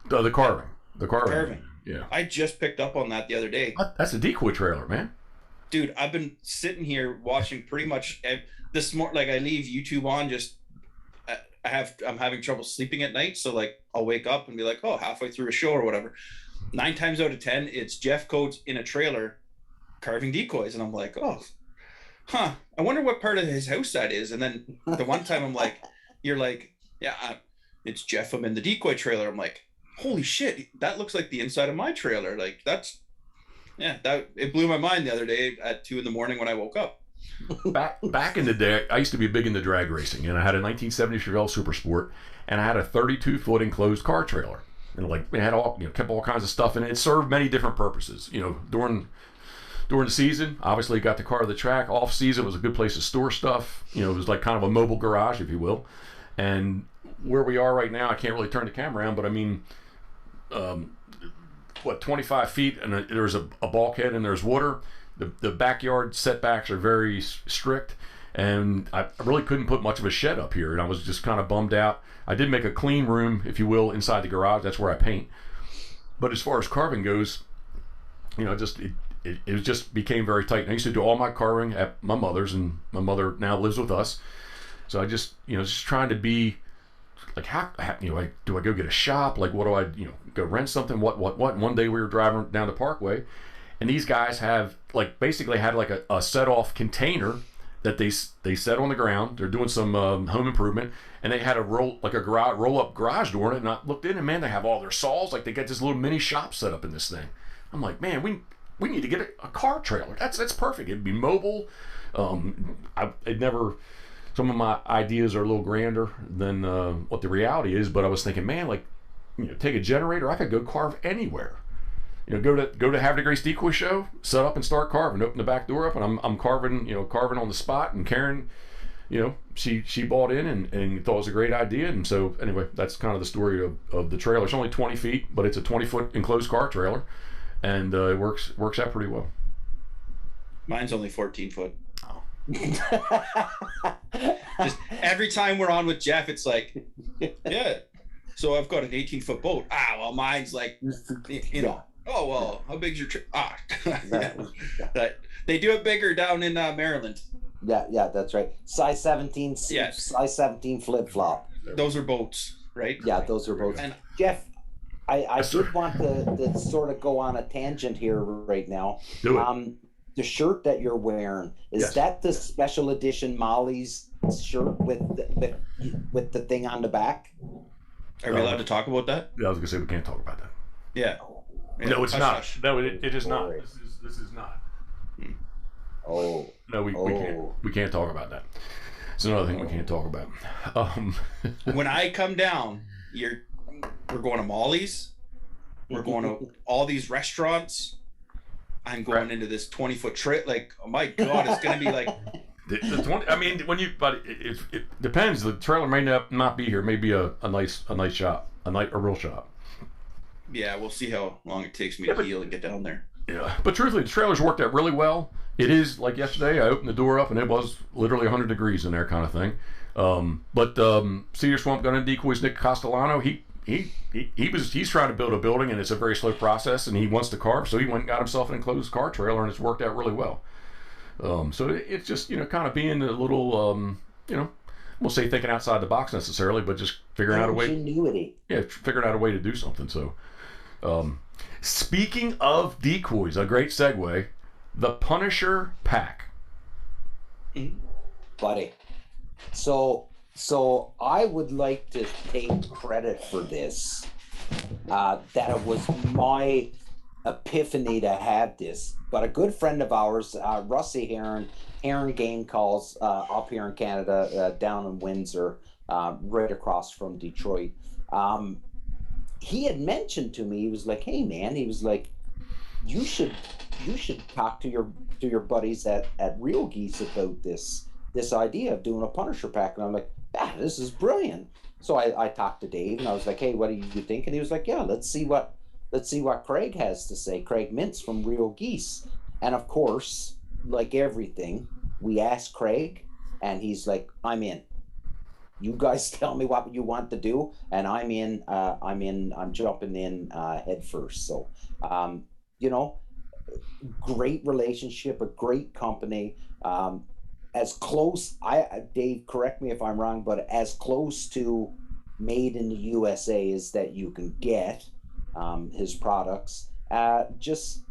The carving. Yeah. I just picked up on that the other day. That's a decoy trailer, man. Dude, I've been sitting here watching pretty much this morning. Like I leave YouTube on, just I'm having trouble sleeping at night, so like I'll wake up and be like, oh, halfway through a show or whatever. 9 times out of 10, it's Jeff Coates in a trailer carving decoys, and I'm like, oh, I wonder what part of his house that is. And then the one time I'm like, you're like, yeah, it's Jeff. I'm in the decoy trailer. I'm like, holy shit, that looks like the inside of my trailer. Like that it blew my mind the other day at 2 a.m. when I woke up. Back in the day, I used to be big into drag racing, and I had a 1970 Chevelle Super Sport, and I had a 32-foot enclosed car trailer, and like it had all kept all kinds of stuff in it. It served many different purposes. During the season, obviously got the car to the track. Off season, it was a good place to store stuff. It was like kind of a mobile garage, if you will. And where we are right now, I can't really turn the camera around, but I mean, 25 feet, and there's a bulkhead, and there's water. The backyard setbacks are very strict, and I really couldn't put much of a shed up here, and I was just kind of bummed out. I did make a clean room, if you will, inside the garage. That's where I paint. But as far as carving goes, it just became very tight. And I used to do all my carving at my mother's, and my mother now lives with us. So I just trying to be like, how do I go get a shop? Like, what do I go rent something? What? One day we were driving down the Parkway, and these guys have basically had a set off container that they set on the ground. They're doing some home improvement, and they had a roll up garage door in it. And I looked in, and man, they have all their saws. Like, they got this little mini shop set up in this thing. I'm like, man, we need to get a car trailer. That's perfect. It'd be mobile. Some of my ideas are a little grander than what the reality is, but I was thinking, man, take a generator. I could go carve anywhere. Go to Have the Grace Decoy Show, set up and start carving. Open the back door up, and I'm carving on the spot. And Karen, she bought in and thought it was a great idea. And so anyway, that's kind of the story of the trailer. It's only 20 feet, but it's a 20-foot enclosed car trailer, and it works out pretty well. Mine's only 14 foot. Just every time we're on with Jeff, it's like, yeah, so I've got an 18-foot boat. Well, mine's like, oh, well, how big's your trip? They do it bigger down in Maryland. Yeah, that's right. Size 17, yes. Size 17 flip-flop. Those are boats, right? Yeah, those are boats. And Jeff, I did want to sort of go on a tangent here right now. Do it. The shirt that you're wearing, is that the special edition Molly's shirt with the thing on the back? Are we allowed to talk about that? Yeah, I was gonna say we can't talk about that. Yeah. No, it's not. No, it is not. This is not. Oh. No, we can't talk about that. It's another thing we can't talk about. When I come down, we're going to Molly's. We're going to all these restaurants. I'm going into this 20-foot trip. Like, oh my God, it's going to be like the 20. I mean, but it depends. The trailer may not be here. Maybe a nice shop, a real shop. Yeah, we'll see how long it takes me to heal and get down there. Yeah, but truthfully, the trailer's worked out really well. It is like yesterday. I opened the door up and it was literally 100 degrees in there, kind of thing. But Cedar Swamp Gun and Decoys, Nick Castellano, he's trying to build a building and it's a very slow process and he wants to carve, so he went and got himself an enclosed car trailer and it's worked out really well. So it's just kind of being a little we'll say thinking outside the box necessarily, but just figuring out a way. Ingenuity. Yeah, figuring out a way to do something. So, speaking of decoys, a great segue. The Punisher pack. Buddy. So I would like to take credit for this. That it was my epiphany to have this. But a good friend of ours, Rusty Heron Game Calls up here in Canada, down in Windsor, right across from Detroit. He had mentioned to me, he was like, "Hey man," he was like, you should talk to your buddies at Real Geese about this idea of doing a Punisher pack." And I'm like, this is brilliant. So I talked to Dave and I was like, "Hey, what do you think?" And he was like, "Yeah, let's see what Craig has to say." Craig Mintz from Real Geese. And of course, like everything, we asked Craig and he's like, "I'm in. You guys tell me what you want to do, and I'm in. I'm jumping in head first." So, great relationship, a great company. As close, Dave, correct me if I'm wrong, but as close to made in the USA as that you can get his products. I just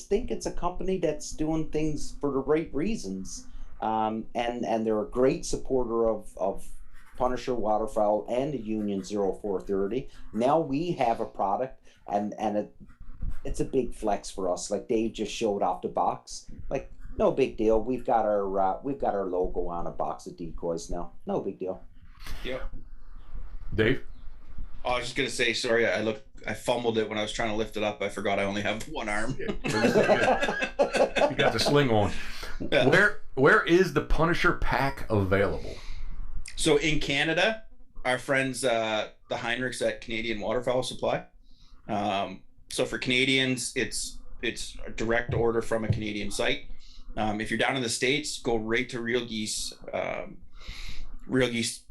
think it's a company that's doing things for the right reasons. And they're a great supporter of Punisher, Waterfowl, and the Union 0430. Now we have a product, and it's a big flex for us. Like Dave just showed off the box. Like, no big deal. We've got our logo on a box of decoys now. No big deal. Yep. Dave? Oh, I was just gonna say, sorry, I fumbled it when I was trying to lift it up. I forgot I only have one arm. You got the sling on. Yeah. Where is the Punisher pack available? So in Canada, our friends, the Heinrichs at Canadian Waterfowl Supply. So for Canadians, it's a direct order from a Canadian site. If you're down in the States, go right to Real Geese, the Real Geese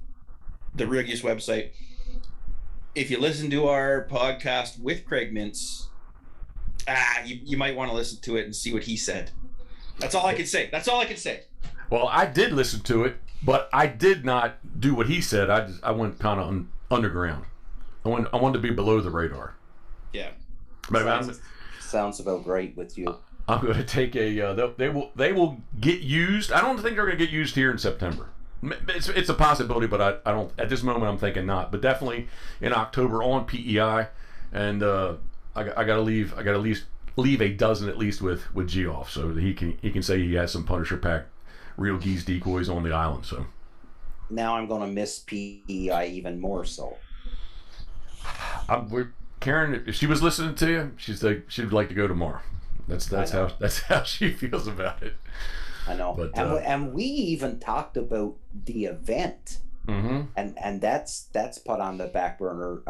website. If you listen to our podcast with Craig Mintz, you might want to listen to it and see what he said. That's all I can say. Well, I did listen to it, but I did not do what he said. I went kind of underground. I wanted to be below the radar. Yeah. But sounds about right with you. I'm going to take they will get used. I don't think they're going to get used here in September. It's a possibility, but I don't at this moment. I'm thinking not, but definitely in October on PEI, and I got to leave a dozen at least with Geoff, so that he can say he has some Punisher pack Real Geese decoys on the island. So now I'm going to miss PEI even more. So Karen, if she was listening to you, she'd like to go tomorrow. That's how she feels about it. I know, but, and we even talked about the event, and that's put on the back burner,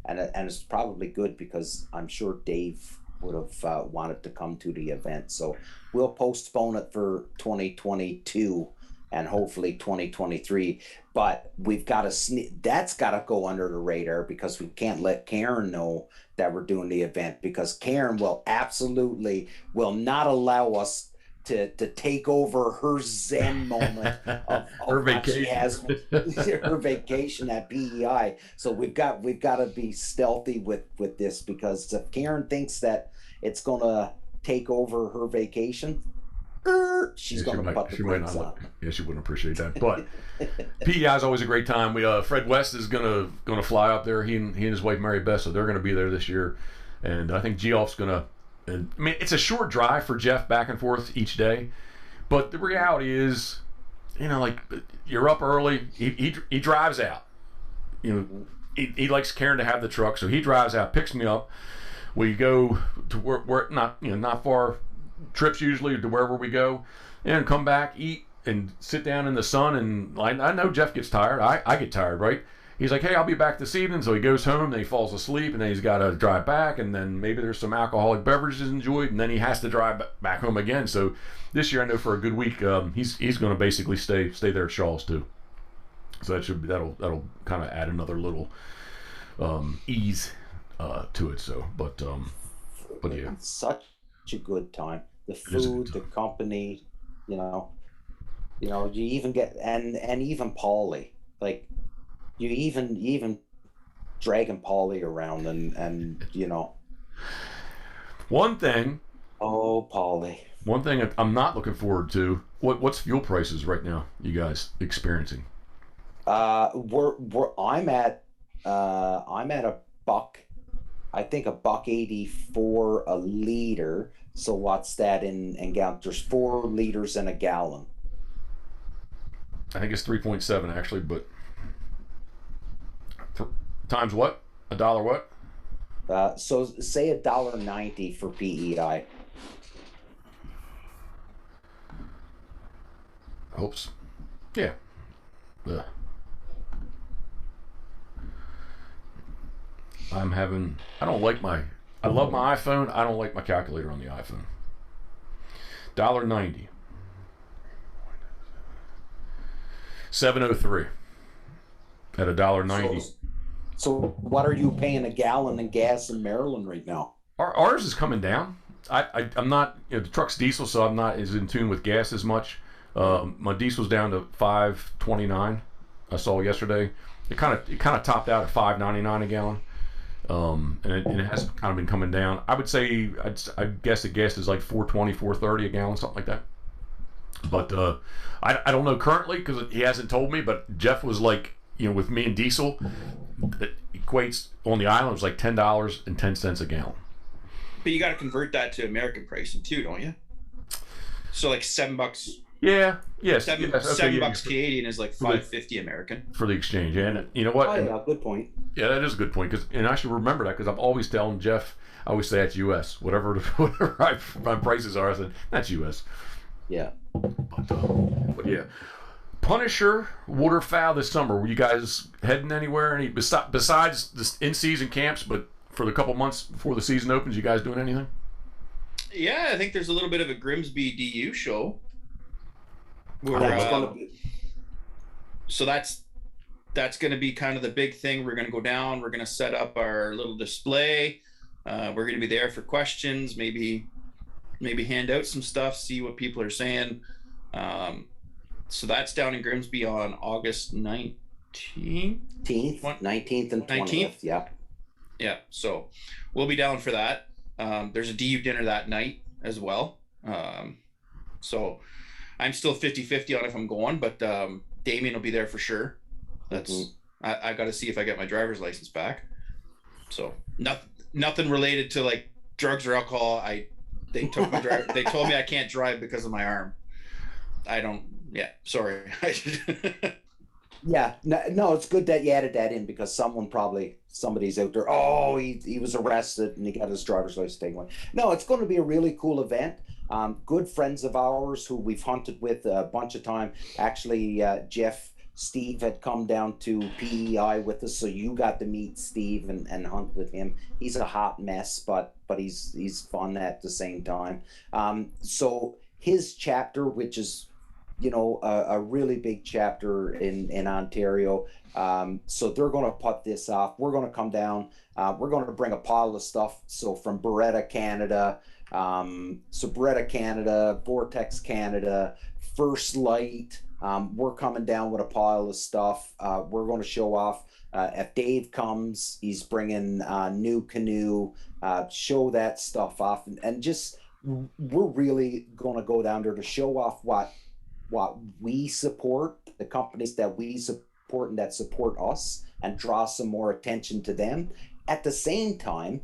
and it's probably good because I'm sure Dave would have wanted to come to the event. So we'll postpone it for 2022 and hopefully 2023. But we've got that's got to go under the radar because we can't let Karen know that we're doing the event, because Karen will not allow us to take over her Zen moment of her vacation. She has her vacation at PEI. So we've got to be stealthy with this, because if Karen thinks that it's going to take over her vacation, she's going to put the brakes on. Yeah, she wouldn't appreciate that. But PEI is always a great time. Fred West is gonna fly up there. He and his wife Mary Beth, so they're going to be there this year. And I think Geoff's going to. And I mean, it's a short drive for Jeff back and forth each day, but the reality is, like you're up early. He drives out. He likes Karen to have the truck, so he drives out, picks me up. We go to work not far trips usually to wherever we go, and come back, eat, and sit down in the sun. And I know Jeff gets tired. I get tired, right? he's like, hey, I'll be back this evening. So he goes home, then he falls asleep, and then he's got to drive back, and then maybe there's some alcoholic beverages enjoyed, and then he has to drive back home again. So this year, I know for a good week, he's going to basically stay there at Shaw's too. So that'll kind of add another little ease to it. So, but yeah, it's such a good time. The food, the company, you even get and even Paulie, like you even dragging Paulie around and one thing. Oh, Paulie. One thing I'm not looking forward to. What's fuel prices right now? You guys experiencing? I'm at a buck. I think $1.84 a liter. So what's that in gallons? There's 4 liters in a gallon. I think it's 3.7 actually, but times what? $1 what? So say $1.90 for PEI. Hopes. Yeah. Ugh. I love my iPhone. I don't like my calculator on the iPhone. $1.90. 703 at $1.90. So what are you paying a gallon in gas in Maryland right now? Ours is coming down. I'm not, the truck's diesel, so I'm not as in tune with gas as much. My diesel's down to $5.29. I saw yesterday. It kind of topped out at $5.99 a gallon. And it has kind of been coming down. I would say I guess the gas is like $4.20, $4.30 a gallon, something like that. But I don't know currently because he hasn't told me. But Jeff was like, with me and diesel, it equates on the island, it was like $10.10 a gallon. But you got to convert that to American pricing too, don't you? So like $7. Yeah. Yes. $7 $7 Canadian is like $5.50 American for the exchange. And you know what? Oh, yeah, good point. Yeah, that is a good point. And I should remember that because I'm always telling Jeff. I always say that's U.S. Whatever my prices are, I said that's U.S. Yeah. But yeah, Punisher, Waterfowl this summer. Were you guys heading anywhere? Any besides the in-season camps? But for the couple months before the season opens, you guys doing anything? Yeah, I think there's a little bit of a Grimsby DU show. So that's going to be kind of the big thing. We're going to go down. We're going to set up our little display. We're going to be there for questions. Maybe hand out some stuff. See what people are saying. So that's down in Grimsby on August 19th, 19th and 20th. Yeah. Yeah. So we'll be down for that. There's a DU dinner that night as well. So I'm still 50-50 on if I'm going, but Damien will be there for sure. That's I got to see if I get my driver's license back. So nothing related to like drugs or alcohol. They took my driver. They told me I can't drive because of my arm. I don't. Yeah, sorry. Yeah, no, it's good that you added that in because somebody's out there. Oh, he was arrested and he got his driver's license taken away. No, it's going to be a really cool event. Good friends of ours who we've hunted with a bunch of time. Actually, Steve had come down to PEI with us, so you got to meet Steve and hunt with him. He's a hot mess, but he's fun at the same time. So his chapter, which is a really big chapter in Ontario. So they're going to put this off. We're going to come down. We're going to bring a pile of stuff. So from Beretta Canada, Beretta Canada, Vortex Canada, First Light. We're coming down with a pile of stuff. We're going to show off. If Dave comes, he's bringing new canoe. Show that stuff off, and just we're really going to go down there to show off what we support, the companies that we support and that support us, and draw some more attention to them. At the same time,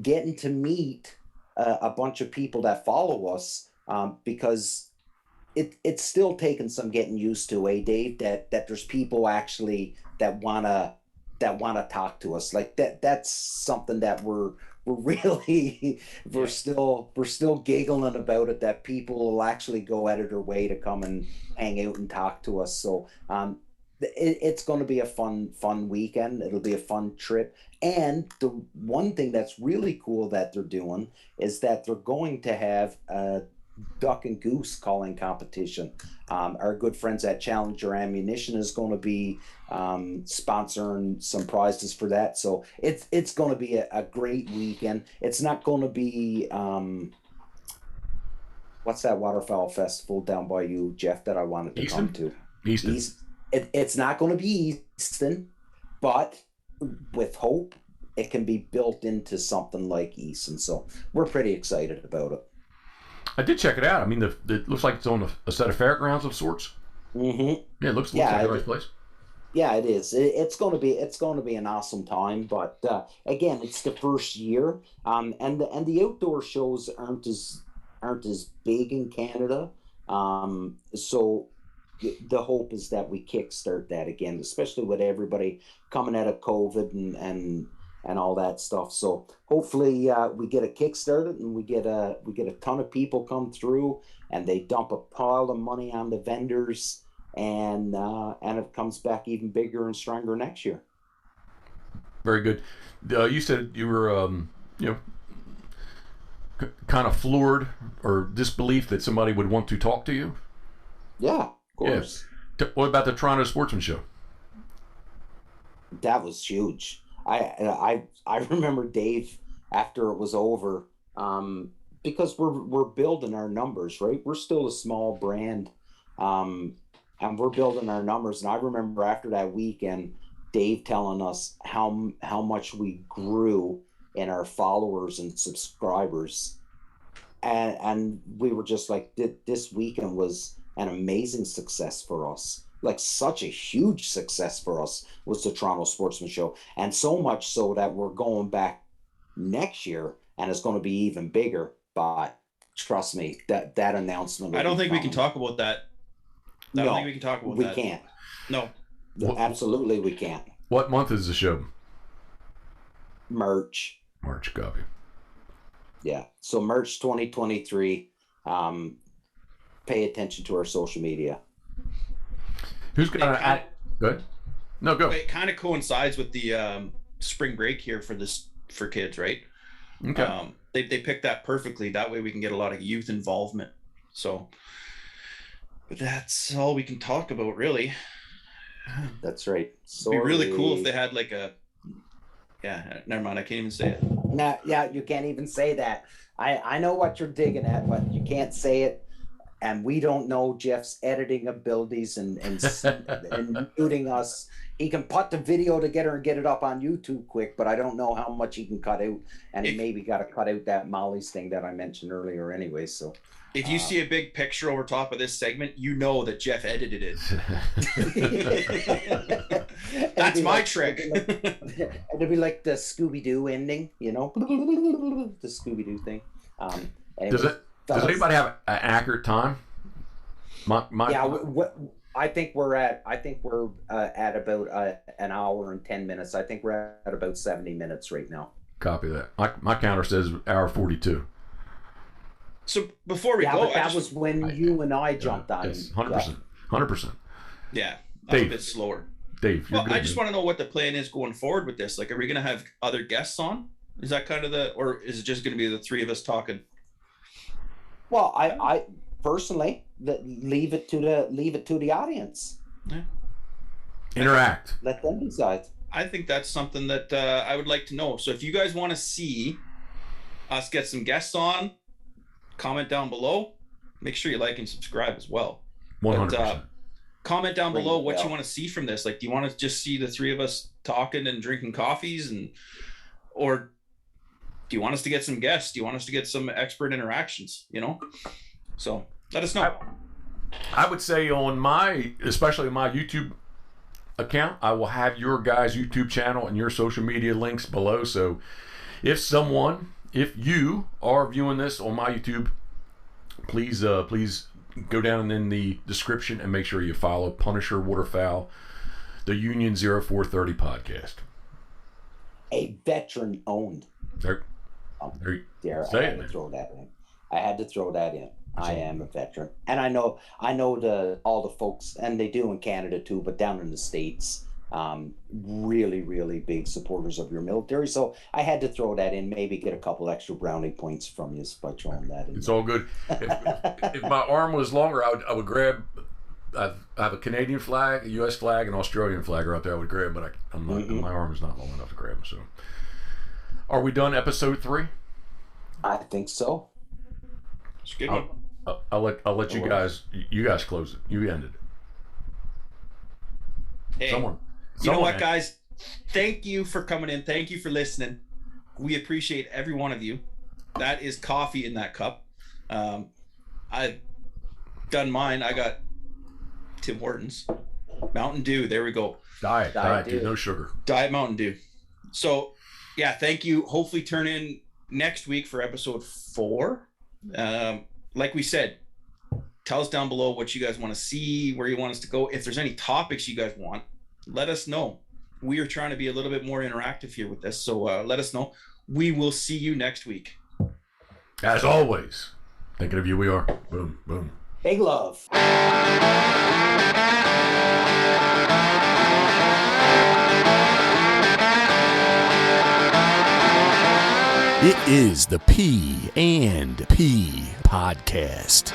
getting to meet a bunch of people that follow us, because it's still taking some getting used to, Dave, that there's people actually that wanna talk to us. Like that's something that we're still giggling about it, that people will actually go out of their way to come and hang out and talk to us. So it's going to be a fun weekend. It'll be a fun trip. And the one thing that's really cool that they're doing is that they're going to have a duck and goose calling competition. Our good friends at Challenger Ammunition is going to be sponsoring some prizes for that. So it's going to be a great weekend. It's not going to be what's that waterfowl festival down by you, Jeff, that I wanted to come to? Easton. It's not going to be Easton, but with hope, it can be built into something like Easton. So we're pretty excited about it. I did check it out. I mean, it looks like it's on a set of fairgrounds of sorts. Mm-hmm. Yeah, it looks like a nice place. Yeah, it is. It's going to be an awesome time. But again, it's the first year, and the outdoor shows aren't as big in Canada. So the hope is that we kickstart that again, especially with everybody coming out of COVID and all that stuff. So hopefully we get a kickstarted and we get a ton of people come through and they dump a pile of money on the vendors and it comes back even bigger and stronger next year. Very good. You said you were kind of floored or disbelief that somebody would want to talk to you. Yeah, of course. Yeah. What about the Toronto Sportsman Show? That was huge. I remember Dave after it was over, because we're building our numbers, right? We're still a small brand, and we're building our numbers. And I remember after that weekend, Dave telling us how much we grew in our followers and subscribers, and we were just like, this weekend was an amazing success for us. Like such a huge success for us was the Toronto Sportsman Show, and so much so that we're going back next year and it's going to be even bigger. But trust me, that announcement. I don't think we can talk about that. I don't think we can talk about that. We can't. No. Absolutely, we can't. What month is the show? March, copy. Yeah. So March 2023. Pay attention to our social media. Who's going to good? No, go. It kind of coincides with the spring break here for kids, right? Okay. They picked that perfectly. That way we can get a lot of youth involvement. So, but that's all we can talk about, really. That's right. It'd be really cool if they had like a. Yeah, never mind. I can't even say it. No, yeah, you can't even say that. I know what you're digging at, but you can't say it. And we don't know Jeff's editing abilities and muting us. He can put the video together and get it up on YouTube quick, but I don't know how much he can cut out. And he maybe got to cut out that Molly's thing that I mentioned earlier anyway. So if you see a big picture over top of this segment, you know that Jeff edited it. That's my trick. It'll be like the Scooby-Doo ending, the Scooby-Doo thing. Anyway. Does anybody have an accurate time? I think we're at about an hour and 10 minutes. I think we're at about 70 minutes right now. Copy that. My counter says hour 42. So before we go, but that was when you and I jumped on. Yes, 100%. Yeah, I'm a bit slower. Dave, I just want to know what the plan is going forward with this. Like, are we going to have other guests on? Is that kind of or is it just going to be the three of us talking? Well, I personally leave it to the audience. Yeah. Interact. Let them decide. I think that's something that I would like to know. So if you guys want to see us get some guests on, comment down below. Make sure you like and subscribe as well. 100%. Comment down below what you want to see from this. Like, do you want to just see the three of us talking and drinking coffees, or do you want us to get some guests? Do you want us to get some expert interactions? So let us know. I would say especially my YouTube account, I will have your guys' YouTube channel and your social media links below. So if you are viewing this on my YouTube, please go down in the description and make sure you follow Punisher Waterfowl, the Union 0430 podcast. A veteran owned. There. I had to throw that in. I am a veteran, and I know all the folks, and they do in Canada too, but down in the States, really, really big supporters of your military. So I had to throw that in, maybe get a couple extra brownie points from you by throwing that in. It's all good. If my arm was longer, I would grab. I have a Canadian flag, a U.S. flag, and an Australian flag right there. I would grab, but I'm not. My arm is not long enough to grab them. So, are we done? Episode 3? I think so. It's a good one. I'll let you guys close it. You ended it. Hey, Someone you know what, guys? Thank you for coming in. Thank you for listening. We appreciate every one of you. That is coffee in that cup. I've done mine. I got Tim Hortons. Mountain Dew. There we go. Diet, dude. No sugar. Diet Mountain Dew. So, yeah, thank you. Hopefully turn in next week for episode 4. Like we said, tell us down below what you guys want to see, where you want us to go. If there's any topics you guys want, let us know. We are trying to be a little bit more interactive here with this, so let us know. We will see you next week. As always, thinking of you we are. Boom, boom. Big love. It is the P&P Podcast.